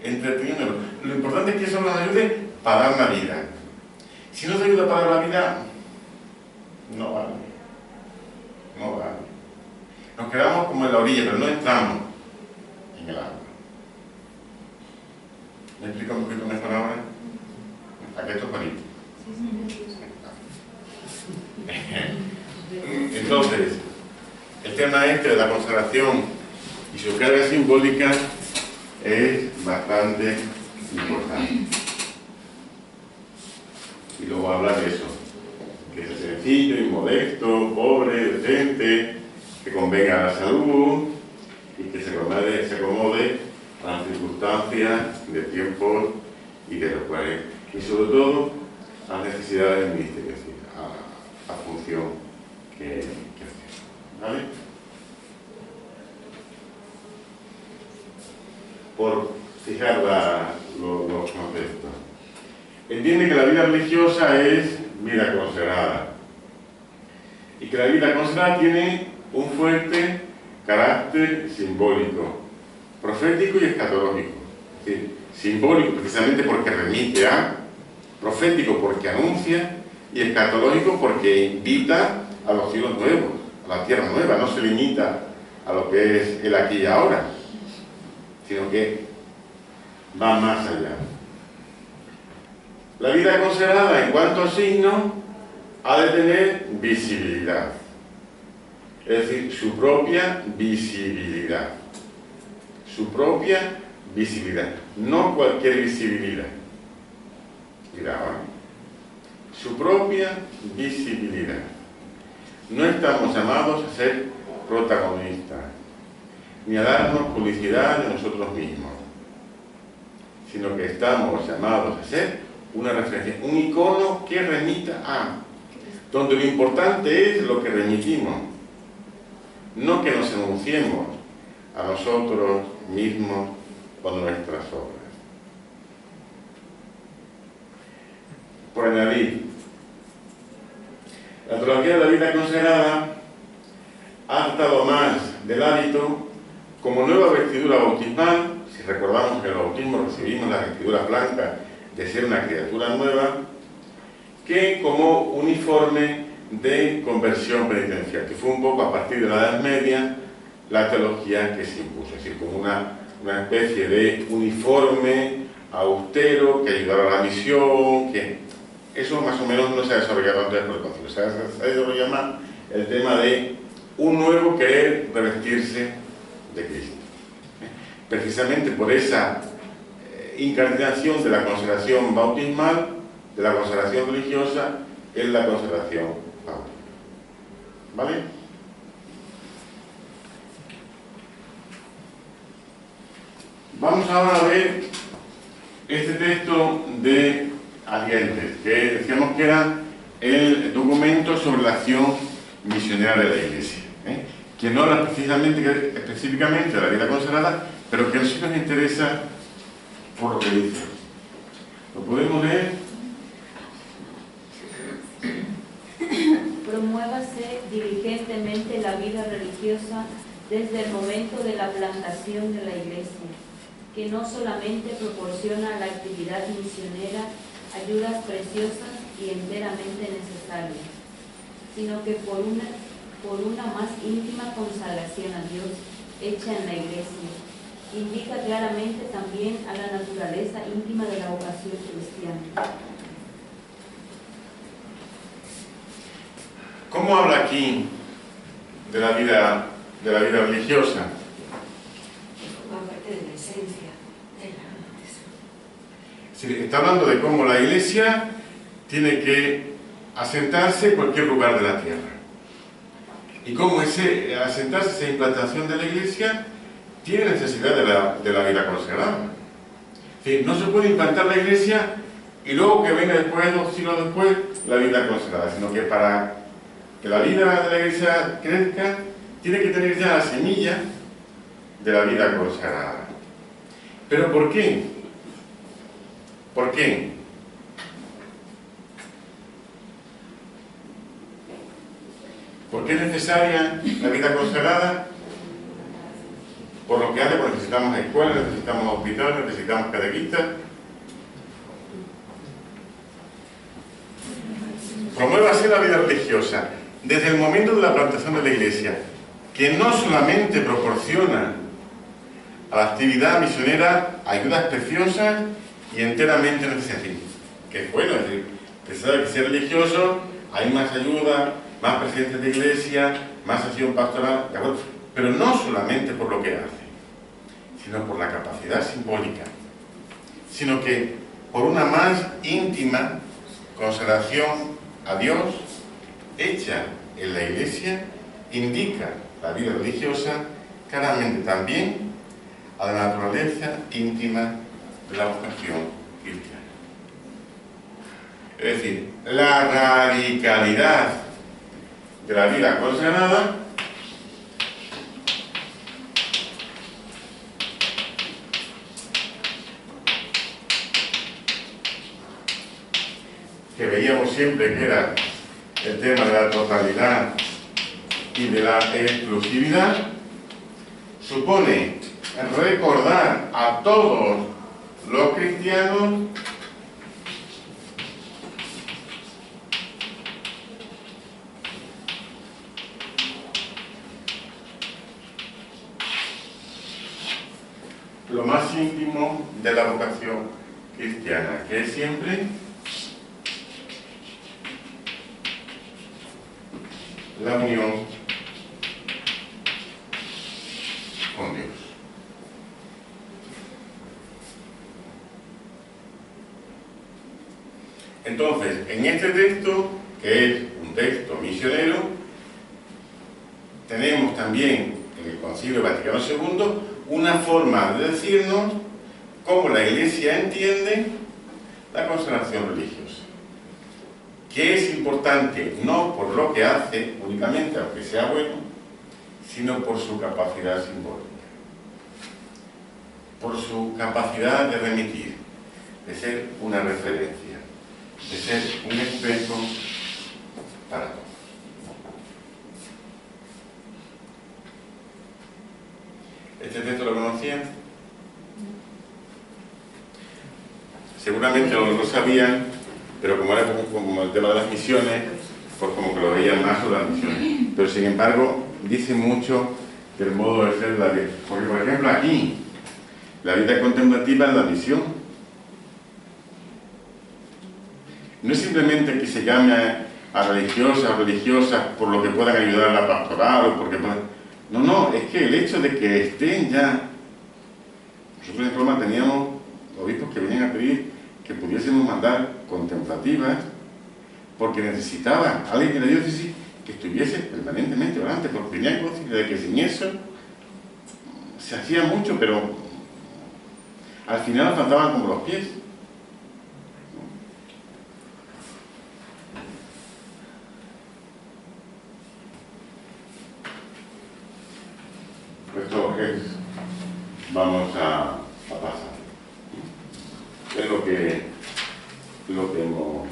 entreteniéndolo. Lo importante es que eso nos ayude para dar la vida. Si no te ayuda para dar la vida, no vale. No vale. Nos quedamos como en la orilla, pero no entramos en el agua. ¿Me explico un poquito mejor ahora? Aquí esto es bonito. Entonces, el tema este de la consagración y su carga simbólica es bastante importante. Y luego habla de eso, que es sencillo, inmodesto, pobre, decente, que convenga a la salud y que se acomode a las circunstancias de tiempos y de lugares, y sobre todo a las necesidades del ministerio, es decir, a la función que hace. ¿Vale? Por fijar los conceptos. Entiende que la vida religiosa es vida consagrada y que la vida consagrada tiene un fuerte carácter simbólico, profético y escatológico. Es decir, simbólico precisamente porque remite a, profético porque anuncia y escatológico porque invita a los cielos nuevos, a la tierra nueva. No se limita a lo que es el aquí y ahora, sino que va más allá. La vida consagrada en cuanto a signo ha de tener visibilidad, es decir, su propia visibilidad, no cualquier visibilidad. Mira ahora, su propia visibilidad. No estamos llamados a ser protagonistas, ni a darnos publicidad de nosotros mismos, sino que estamos llamados a ser una referencia, un icono que remita a, donde lo importante es lo que remitimos, no que nos anunciemos a nosotros mismos con nuestras obras. Por añadir, la teología de la vida consagrada ha tratado más del hábito como nueva vestidura bautismal. Si recordamos que en el bautismo recibimos la vestidura blanca de ser una criatura nueva, que como uniforme de conversión penitencial, que fue un poco a partir de la Edad Media la teología que se impuso, es decir, como una especie de uniforme austero que ayudara a la misión, que eso más o menos no se ha desarrollado antes por el concilio, se ha desarrollado más el tema de un nuevo querer revestirse de Cristo. Precisamente por esa incardinación de la consagración bautismal, de la consagración religiosa, en la consagración bautismal. ¿Vale? Vamos ahora a ver este texto de Alientes, que decíamos que era el documento sobre la acción misionera de la Iglesia, que no habla específicamente de la vida consagrada, pero que sí nos interesa por lo que dice. ¿Lo podemos leer? Promuévase diligentemente la vida religiosa desde el momento de la plantación de la Iglesia, que no solamente proporciona a la actividad misionera ayudas preciosas y enteramente necesarias, sino que por una más íntima consagración a Dios hecha en la Iglesia, indica claramente también a la naturaleza íntima de la vocación cristiana. ¿Cómo habla aquí de la vida religiosa? Forma parte de la esencia del alma. Sí, está hablando de cómo la Iglesia tiene que asentarse en cualquier lugar de la tierra. Y cómo ese asentarse, esa implantación de la Iglesia, tiene necesidad de la vida consagrada. Es decir, no se puede implantar la Iglesia y luego que venga después, 2 siglos después, la vida consagrada, sino que para que la vida de la Iglesia crezca, tiene que tener ya la semilla de la vida consagrada. ¿Pero por qué? ¿Por qué? ¿Por qué es necesaria la vida consagrada? Por lo que hace, pues necesitamos escuelas, necesitamos hospitales, necesitamos catequistas. Promuévase la vida religiosa desde el momento de la plantación de la Iglesia, que no solamente proporciona a la actividad misionera ayudas preciosas y enteramente necesarias. Que es bueno, es decir, que sabe que ser religioso hay más ayuda, más presencia de iglesia, más acción pastoral, ¿de acuerdo? Pero no solamente por lo que hace, sino por la capacidad simbólica, sino que por una más íntima consagración a Dios hecha en la Iglesia, indica la vida religiosa claramente también a la naturaleza íntima de la vocación cristiana. Es decir, la radicalidad de la vida consagrada que veíamos siempre que era el tema de la totalidad y de la exclusividad, supone recordar a todos los cristianos lo más íntimo de la vocación cristiana, que es siempre la unión con Dios. Entonces, en este texto, que es un texto misionero, tenemos también en el Concilio Vaticano II una forma de decirnos cómo la Iglesia entiende la consagración religiosa, que es importante no por lo que hace únicamente, aunque sea bueno, sino por su capacidad simbólica, por su capacidad de remitir, de ser una referencia, de ser un espejo para todos. ¿Este texto lo conocían? Seguramente lo sabían, pero como era como el tema de las misiones, pues como que lo veían más sobre las misiones. Pero sin embargo, dice mucho del modo de ser de la vida. Porque, por ejemplo, aquí, la vida contemplativa es la misión. No es simplemente que se llame a religiosas o religiosas por lo que puedan ayudar a la pastoral o porque puedan... No, es que el hecho de que estén ya... Nosotros en Roma teníamos obispos que venían a pedir que pudiésemos mandar contemplativas porque necesitaban a alguien de la diócesis que estuviese permanentemente orante, porque tenían conciencia de que sin eso se hacía mucho, pero al final faltaban como los pies. Esto es, vamos a pasar. Es lo que hemos...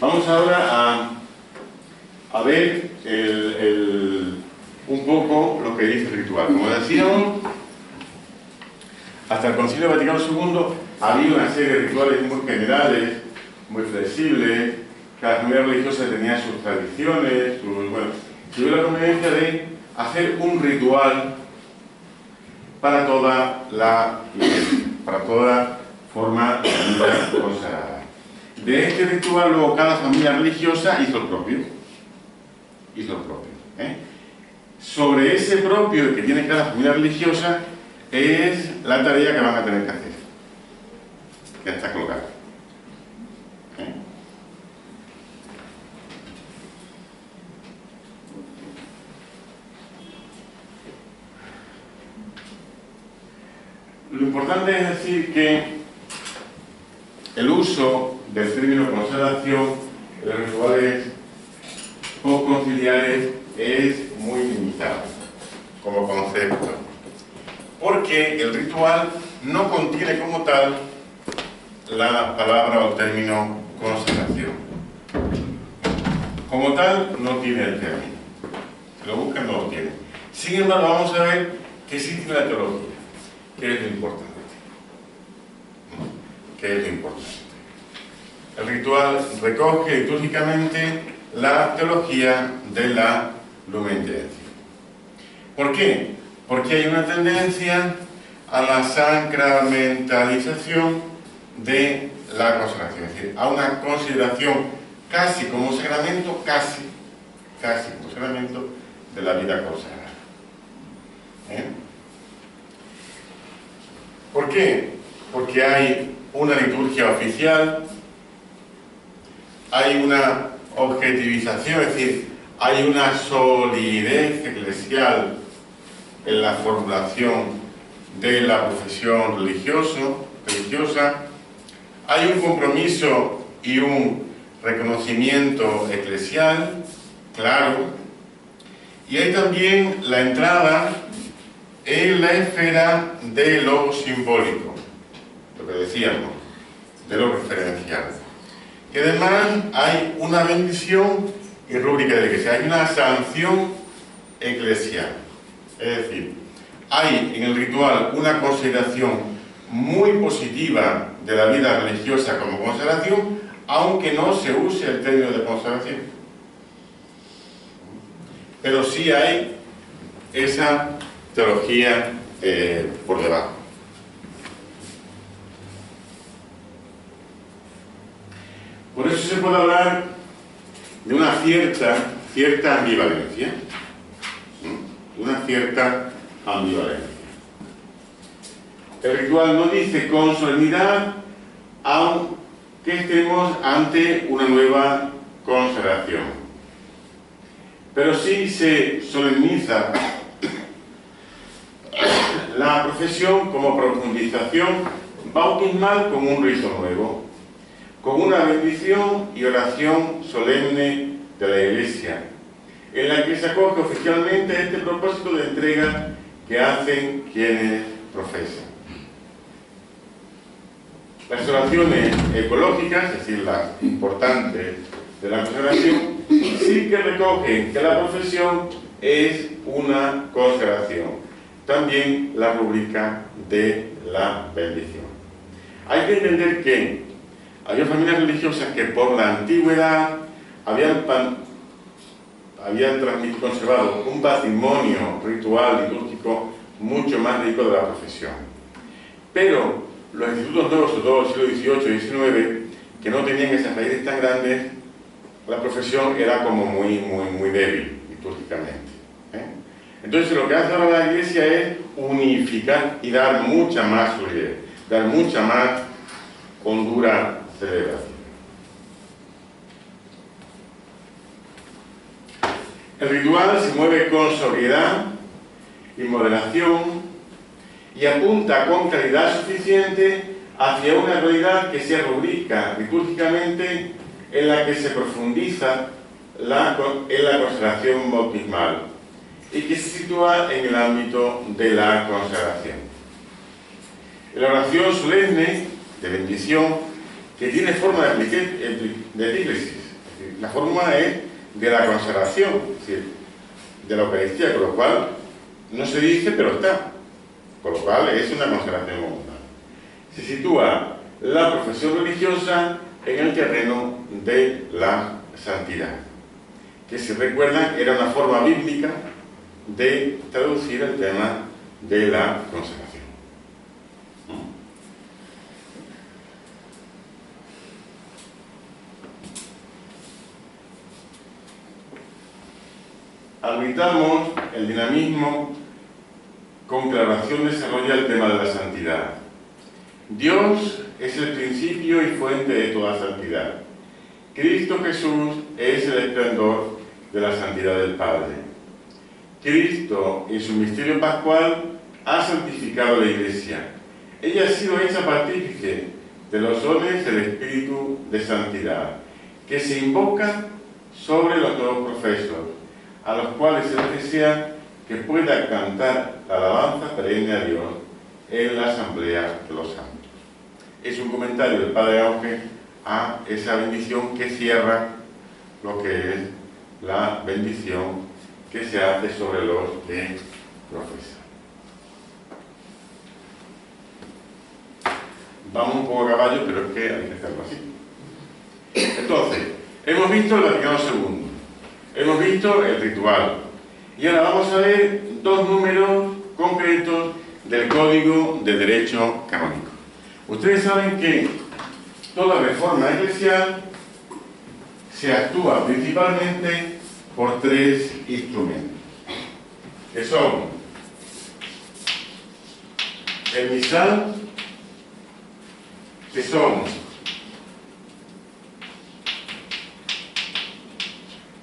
Vamos ahora a ver un poco lo que dice el ritual. Como decíamos, hasta el Concilio Vaticano II había una serie de rituales muy generales, muy flexibles. Cada familia religiosa tenía sus tradiciones, bueno, tuvo la conveniencia de hacer un ritual para toda la iglesia, para toda forma de vida consagrada. De este ritual luego cada familia religiosa hizo el propio. Sobre ese propio que tiene cada familia religiosa es la tarea que van a tener que hacer. Ya está colocada. Lo importante es decir que el uso del término consagración en los rituales conciliares es muy limitado como concepto, porque el ritual no contiene como tal la palabra o el término consagración. Como tal no tiene el término, si lo buscan no lo tiene. Sin embargo, vamos a ver que sí tiene la teología, que es lo importante. ¿Qué es lo importante? El ritual recoge litúrgicamente la teología de la Lumen Gentium. ¿Por qué? Porque hay una tendencia a la sacramentalización de la consagración, es decir, a una consideración casi como sacramento, casi como sacramento de la vida consagrada. ¿Por qué? Porque hay una liturgia oficial, hay una objetivización, es decir, hay una solidez eclesial en la formulación de la profesión religiosa, hay un compromiso y un reconocimiento eclesial, claro, y hay también la entrada en la esfera de lo simbólico, lo que decíamos, de lo referencial. Y además hay una bendición y rúbrica de la Iglesia, hay una sanción eclesial. Es decir, hay en el ritual una consideración muy positiva de la vida religiosa como consagración, aunque no se use el término de consagración. Pero sí hay esa teología por debajo. Por eso se puede hablar de una cierta ambivalencia. Una cierta ambivalencia. El ritual no dice con solemnidad, aunque estemos ante una nueva consagración. Pero sí se solemniza la profesión como profundización bautismal con un rito nuevo, con una bendición y oración solemne de la Iglesia, en la que se acoge oficialmente este propósito de entrega que hacen quienes profesan. Las oraciones ecológicas, es decir, las importantes de la consagración, sí que recogen que la profesión es una consagración. También la rúbrica de la bendición. Hay que entender que había familias religiosas que por la antigüedad habían conservado un patrimonio ritual litúrgico mucho más rico de la profesión. Pero los institutos nuevos, sobre todo del siglo XVIII y XIX, que no tenían esas raíces tan grandes, la profesión era como muy débil litúrgicamente. Entonces lo que hace ahora la Iglesia es unificar y dar mucha más solidez, dar mucha más hondura celebración. El ritual se mueve con sobriedad y moderación y apunta con claridad suficiente hacia una realidad que se rubrica litúrgicamente, en la que se profundiza en la consagración bautismal y que se sitúa en el ámbito de la consagración. La oración solemne de bendición, que tiene forma de epíclesis, la forma es de la consagración, es decir, de la Eucaristía, con lo cual no se dice, pero está, con lo cual es una consagración bautismal. Se sitúa la profesión religiosa en el terreno de la santidad, que, si recuerdan, era una forma bíblica de traducir el tema de la consagración. Admitamos el dinamismo con que la oración desarrolla el tema de la santidad. Dios es el principio y fuente de toda santidad. Cristo Jesús es el esplendor de la santidad del Padre. Cristo, en su misterio pascual, ha santificado la Iglesia. Ella ha sido hecha partícipe de los dones del Espíritu de Santidad, que se invoca sobre los nuevos profesos, a los cuales se les desea que pueda cantar la alabanza perenne a Dios en la asamblea de los santos. Es un comentario del Padre Auge a esa bendición que cierra lo que es la bendición que se hace sobre los que profesan. Vamos un poco a caballo, pero es que hay que hacerlo así. Entonces, hemos visto el Vaticano II, hemos visto el ritual, y ahora vamos a ver dos números concretos del Código de Derecho Canónico. Ustedes saben que toda reforma eclesial se actúa principalmente por tres instrumentos, que son el misal, que son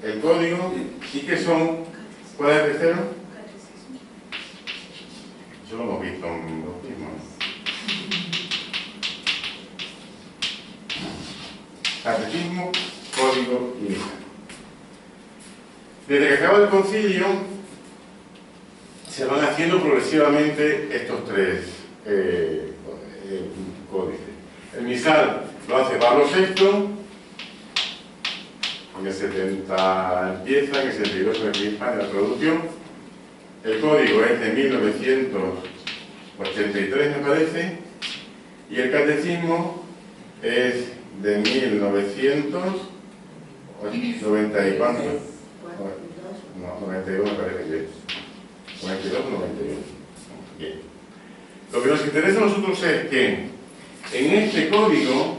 el código y que son, ¿cuál es el tercero? Eso lo hemos visto en los mismos. Catecismo, código y misa. Desde que acaba el concilio se van haciendo progresivamente estos tres códices. El misal lo hace Pablo VI, en el 70 empieza, en el 72 empieza la traducción. El código es de 1983, me parece, y el catecismo es de 1990 y cuánto. No, 92 me parece que es. 92 o 91. Bien. Lo que nos interesa a nosotros es que en este código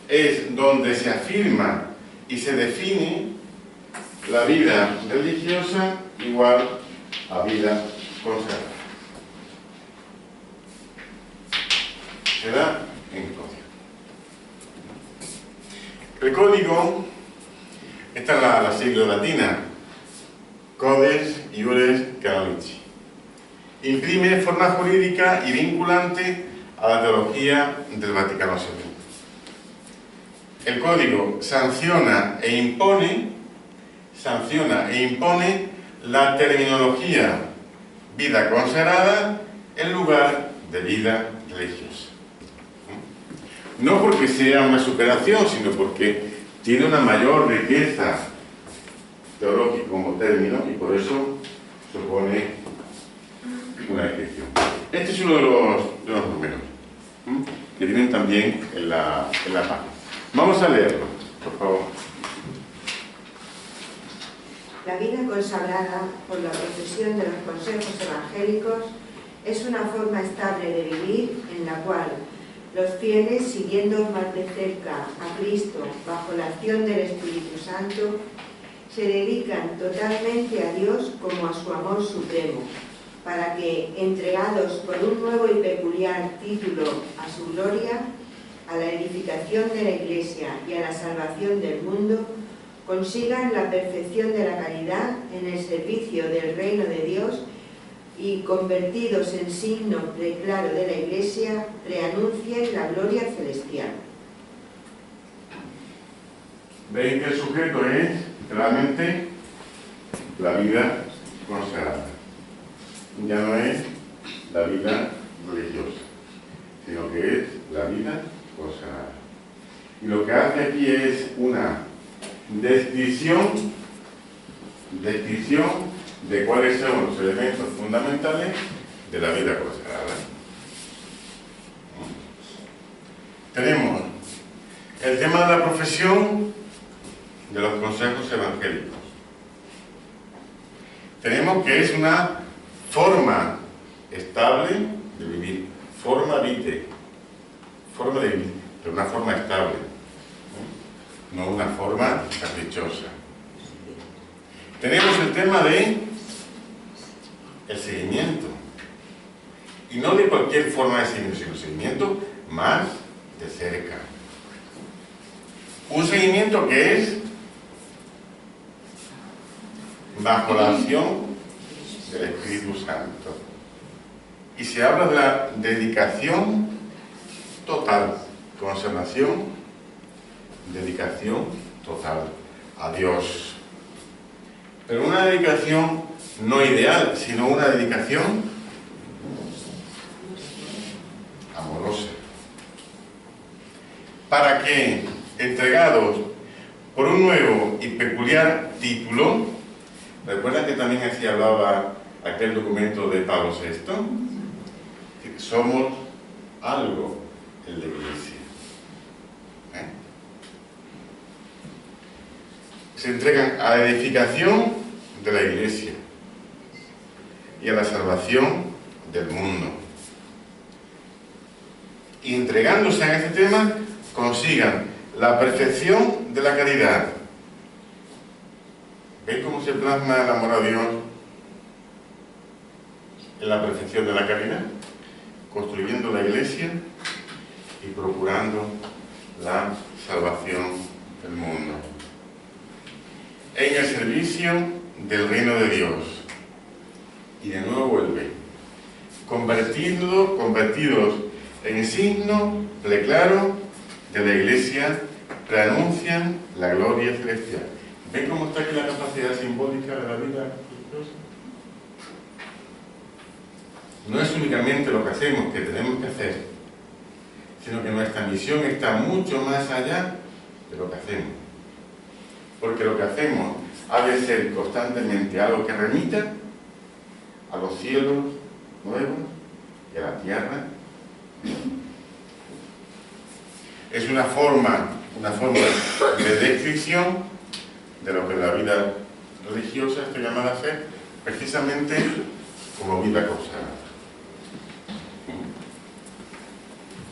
es donde se afirma y se define la vida religiosa igual a vida consagrada. Se da en el código. El código, esta es la sigla latina, Codex Iuris Canonici. Imprime forma jurídica y vinculante a la teología del Vaticano II. El código sanciona e impone la terminología vida consagrada en lugar de vida religiosa. No porque sea una superación, sino porque tiene una mayor riqueza teológica como término y por eso supone una descripción. Este es uno de los números que tienen también en la página. Vamos a leerlo, por favor. La vida consagrada por la profesión de los consejos evangélicos es una forma estable de vivir en la cual los fieles, siguiendo más de cerca a Cristo bajo la acción del Espíritu Santo, se dedican totalmente a Dios como a su amor supremo, para que, entregados por un nuevo y peculiar título a su gloria, a la edificación de la Iglesia y a la salvación del mundo, consigan la perfección de la caridad en el servicio del reino de Dios, y convertidos en signo preclaro de la Iglesia, preanuncien la gloria celestial. Veis que el sujeto es claramente la vida consagrada. Ya no es la vida religiosa, sino que es la vida consagrada. Y lo que hace aquí es una descripción de cuáles son los elementos fundamentales de la vida consagrada. Tenemos el tema de la profesión de los consejos evangélicos. Tenemos que es una forma estable de vivir, forma de vivir, pero una forma estable, no una forma caprichosa. Tenemos el tema de el seguimiento, y no de cualquier forma de seguimiento, sino seguimiento más de cerca. Un seguimiento que es bajo la acción del Espíritu Santo. Y se habla de la dedicación total, consagración, dedicación total a Dios. Pero una dedicación no ideal, sino una dedicación amorosa. Para que, entregados por un nuevo y peculiar título, ¿recuerdan que también así hablaba aquel documento de Pablo VI? Somos algo en la Iglesia. Se entregan a la edificación de la Iglesia y a la salvación del mundo. Y entregándose a este tema, consigan la perfección de la caridad. ¿Veis cómo se plasma el amor a Dios en la perfección de la caridad? Construyendo la Iglesia y procurando la salvación del mundo. En el servicio del reino de Dios. Y de nuevo vuelve. Convertidos en signo preclaro de la Iglesia, preanuncian la gloria celestial. ¿Ven cómo está aquí la capacidad simbólica de la vida religiosa? No es únicamente lo que hacemos, que tenemos que hacer, sino que nuestra misión está mucho más allá de lo que hacemos. Porque lo que hacemos ha de ser constantemente algo que remita a los cielos nuevos y a la tierra. Es una forma de descripción de lo que la vida religiosa está llamada a ser, precisamente como vida consagrada.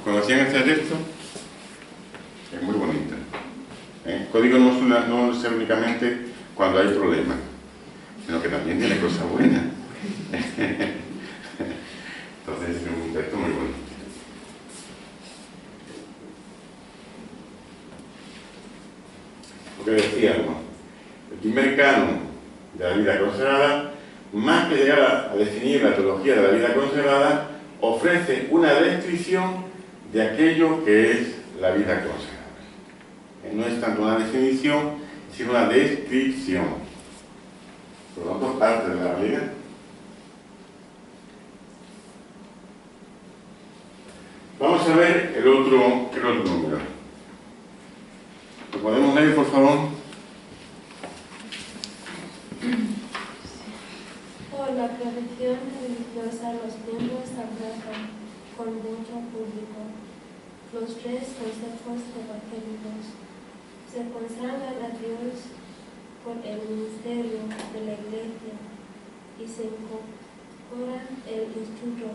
¿Conocían este texto? Es muy bonito. El código no es únicamente cuando hay problemas, sino que también tiene cosas buenas. Entonces es un texto muy bonito. Lo que decíamos, el primer canon de la vida consagrada, más que llegar a definir la teología de la vida consagrada, ofrece una descripción de aquello que es la vida consagrada. No es tanto una definición, sino una descripción. Por lo tanto, parte de la vida. Vamos a ver el otro número. ¿Lo podemos leer, por favor? Por la profesión religiosa, los miembros abrasan con mucho público los tres consejos evangélicos. Se consagran a Dios por el ministerio de la Iglesia y se incorporan el instituto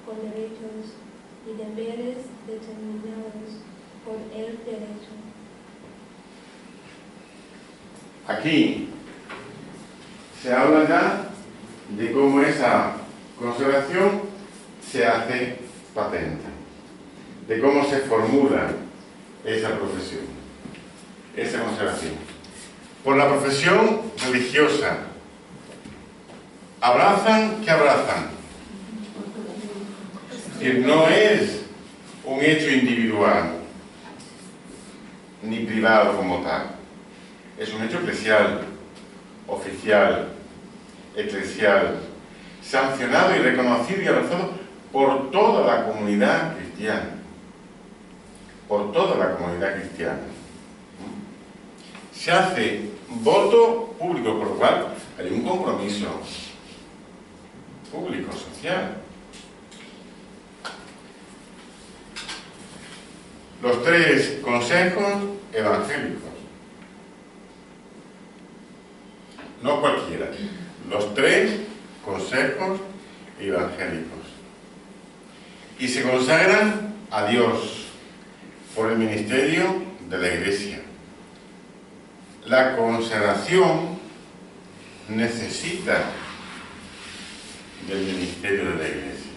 con derechos y deberes determinados por el derecho. Aquí se habla ya de cómo esa consagración se hace patente, de cómo se formula esa profesión, esa consagración. Por la profesión religiosa, abrazan, ¿qué abrazan? Es decir, no es un hecho individual, ni privado como tal. Es un hecho eclesial, oficial, eclesial, sancionado y reconocido y abrazado por toda la comunidad cristiana. Por toda la comunidad cristiana. Se hace voto público, por lo cual hay un compromiso público, social. Los 3 consejos evangélicos. No cualquiera. Los 3 consejos evangélicos. Y se consagran a Dios por el ministerio de la Iglesia. La consagración necesita del ministerio de la Iglesia.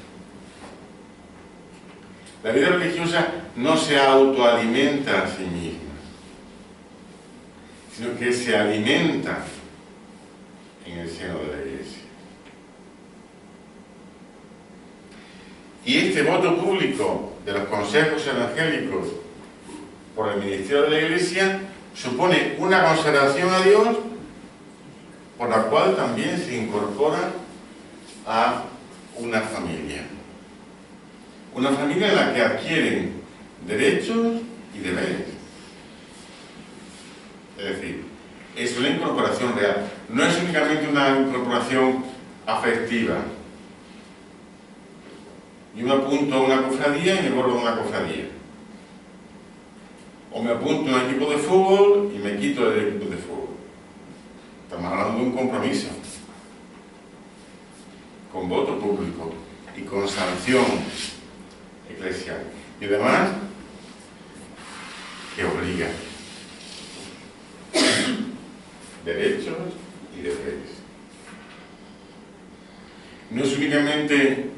La vida religiosa no se autoalimenta a sí misma, sino que se alimenta en el seno de la Iglesia. Y este voto público de los consejos evangélicos por el ministerio de la Iglesia supone una consagración a Dios por la cual también se incorpora a una familia. Una familia en la que adquieren derechos y deberes. Es decir, es una incorporación real. No es únicamente una incorporación afectiva. Yo me apunto a una cofradía y me borro de una cofradía. O me apunto a un equipo de fútbol y me quito del equipo de fútbol. Estamos hablando de un compromiso. Con voto público y con sanción eclesial. Y además, que obliga. Derechos y deberes. No es únicamente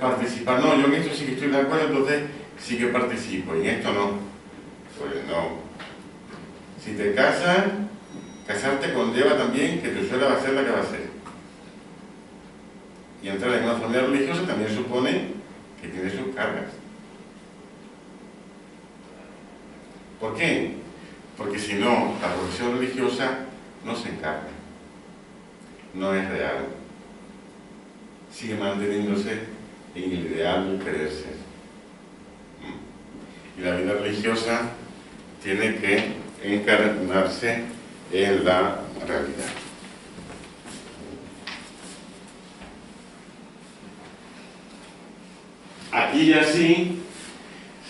participar, no, yo en esto sí que estoy de acuerdo, entonces sí que participo, y en esto no. Pues no. Si te casas, casarte conlleva también que tu suegra va a ser la que va a ser. Y entrar en una familia religiosa también supone que tiene sus cargas. ¿Por qué? Porque si no, la profesión religiosa no se encarga. No es real. Sigue manteniéndose en el ideal del quererse. Y la vida religiosa tiene que encarnarse en la realidad. Aquí y así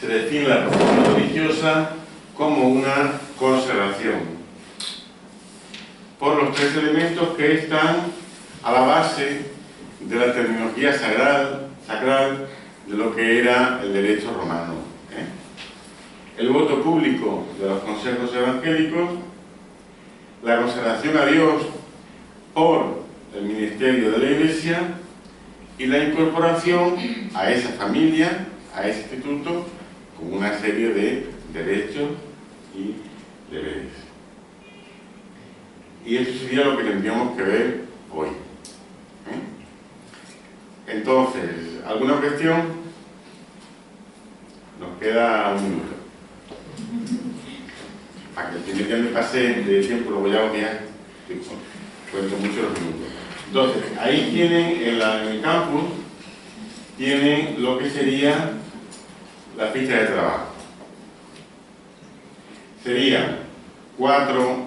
se define la profesión religiosa como una consagración por los 3 elementos que están a la base de la terminología sacral de lo que era el derecho romano. El voto público de los consejos evangélicos, la consagración a Dios por el ministerio de la Iglesia y la incorporación a esa familia, a ese instituto, con una serie de derechos y deberes. Y eso sería lo que tendríamos que ver hoy. Entonces, ¿alguna cuestión? Nos queda un minuto. Para que el primer día me pase de tiempo, lo voy a odiar. Cuento mucho los minutos. Entonces, ahí tienen, en el campus, tienen lo que sería la ficha de trabajo. Serían 4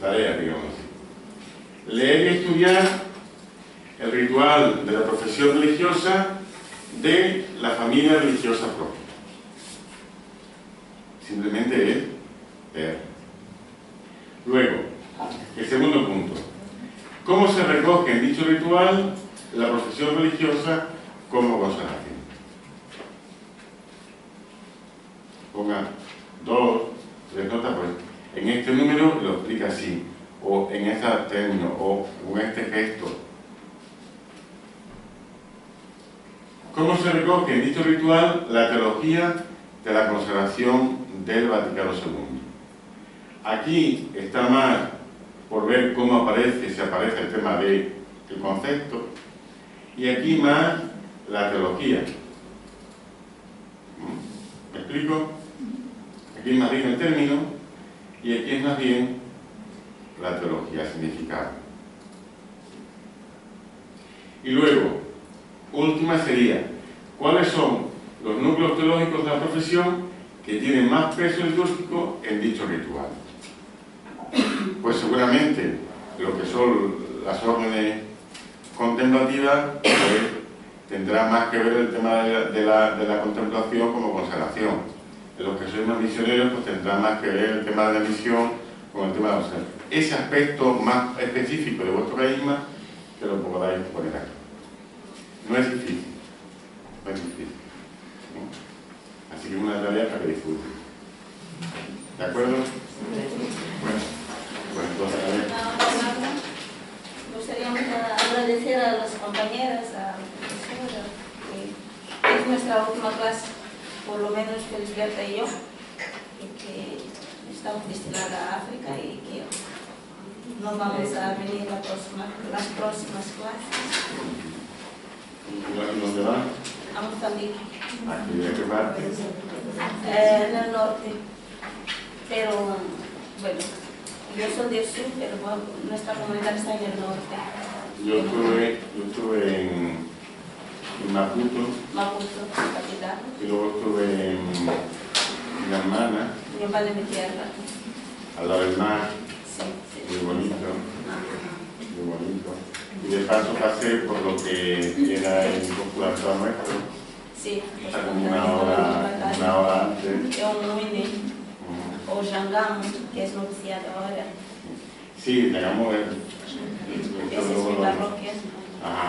tareas, digamos así. Leer y estudiar el ritual de la profesión religiosa de la familia religiosa propia. Simplemente es leer. Luego, el segundo punto. ¿Cómo se recoge en dicho ritual la profesión religiosa como consagración? Ponga 2, 3 notas, pues en este número lo explica así, o en este término, o con este gesto. ¿Cómo se recoge en dicho ritual la teología de la consagración del Vaticano II? Aquí está más por ver cómo aparece, si aparece el tema del concepto, y aquí más la teología. ¿Me explico? Aquí es más bien el término y aquí es más bien la teología, el significado. Y luego, última sería, ¿cuáles son los núcleos teológicos de la profesión que tienen más peso litúrgico en dicho ritual? Pues seguramente lo que son las órdenes contemplativas, pues, tendrá más que ver el tema de la contemplación como consagración. En los que sois más misioneros, pues tendrá más que ver el tema de la misión con el tema de la consagración. Ese aspecto más específico de vuestro carisma, que lo podáis poner aquí. No es difícil, no es difícil. Así que es una tarea para que disfruten. ¿De acuerdo? Bueno, pues entonces a ver. Me gustaría agradecer a las compañeras, a la profesora, que es nuestra última clase, por lo menos Felisberta y yo, y que estamos destinadas a África y que nos vamos a venir las próximas clases. ¿Dónde van? A Mozambique. ¿Aquí de qué parte? En el norte. Pero, bueno, yo soy del sur, pero bueno, nuestra comunidad está en el norte. Yo estuve en Maputo. Maputo, capital. Y luego estuve en Ñamana. Ñamana de mi tierra. Al lado del mar. Sí, sí. Muy bonito. Muy bonito. Y de paso pasé por lo que era el consulado nuestro. Sí. Está como una hora antes. Yo muy o Jangamo, que es noviciado ahora. Sí, Jangamo es Esa es mi parroquia. Ajá.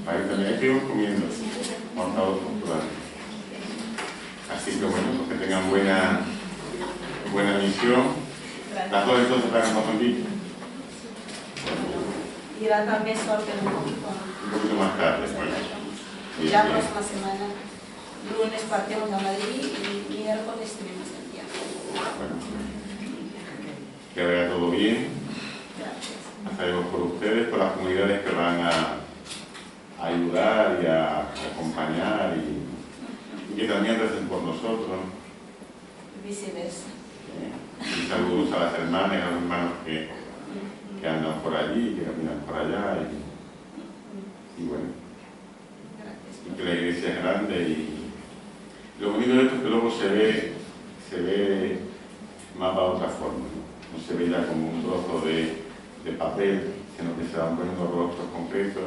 Ahí también estuvimos comiendo. Montados culturales. Así que bueno, pues que tengan buena misión. Las dos entonces van a Mozambique. Irá también suerte un poquito más tarde. Bueno. Ya la próxima semana, lunes partimos a Madrid y miércoles tenemos el día. Bueno, que vaya todo bien. Gracias. Estaremos por ustedes, por las comunidades que van a ayudar y a acompañar y que también recen por nosotros. Viceversa. Y saludos a las hermanas y a los hermanos que andan por allí, que caminan por allá y bueno. Y que la iglesia es grande y lo bonito de esto es que luego se ve más de otra forma, no se ve ya como un trozo de papel, sino que se van poniendo rostros concretos,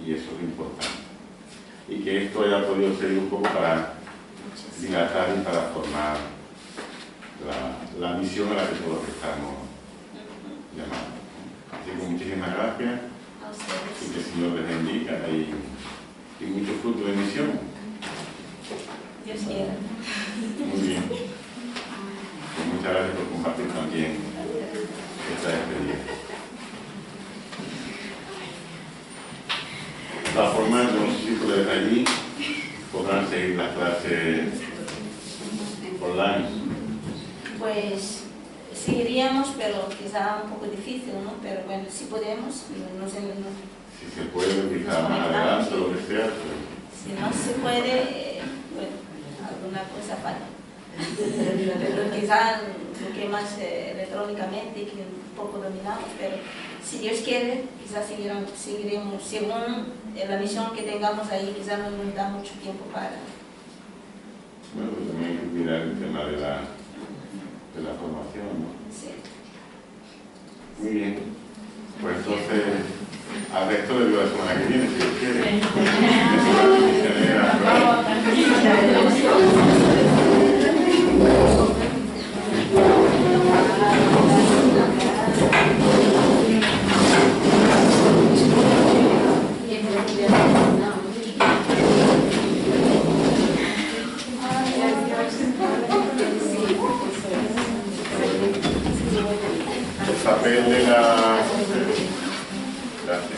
y eso es lo importante. Y que esto haya podido servir un poco para dilatar y para formar la misión a la que todos estamos llamados. Así que muchísimas gracias y que el Señor les bendiga y mucho fruto de misión. Dios quiera. Muy bien. Pues muchas gracias por compartir también esta experiencia. De todas formas, los discípulos de allí podrán seguir las clases online. Pues seguiríamos, pero quizá un poco difícil, ¿no? Pero bueno, si podemos, no sé. Si se puede, quizá más adelante, lo que sea. Si no se puede, bueno, alguna cosa falta. Pero quizá lo que más electrónicamente, que un poco dominamos, pero si Dios quiere, quizás seguiremos según la misión que tengamos ahí, quizás no nos da mucho tiempo para... Bueno, pues también hay que mirar el tema de la formación, ¿no? Sí. Muy bien. Pues entonces, al resto le digo la semana que viene, si Dios quiere. El papel de la... Gracias.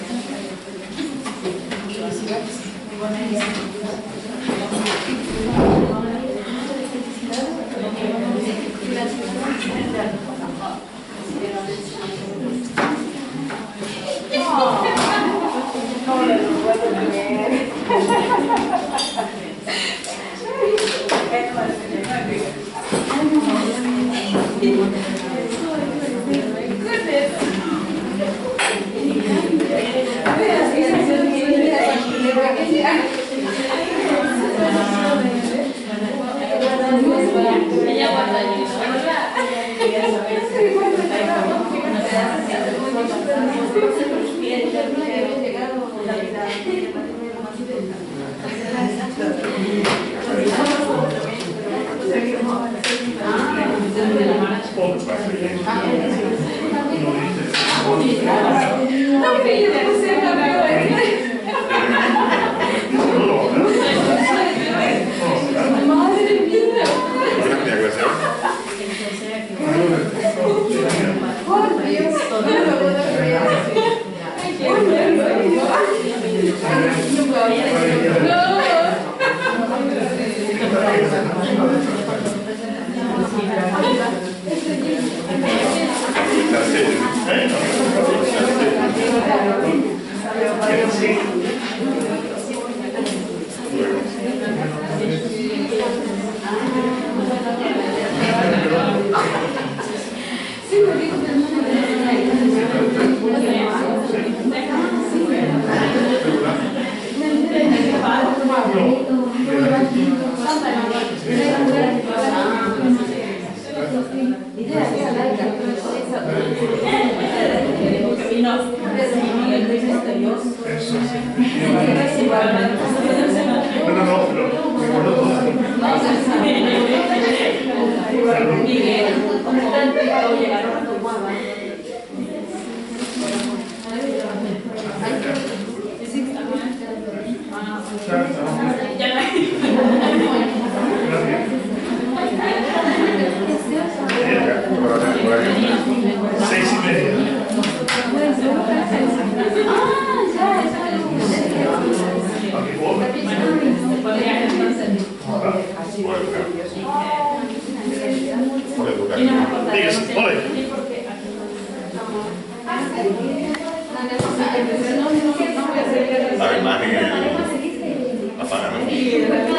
La imagen, la página.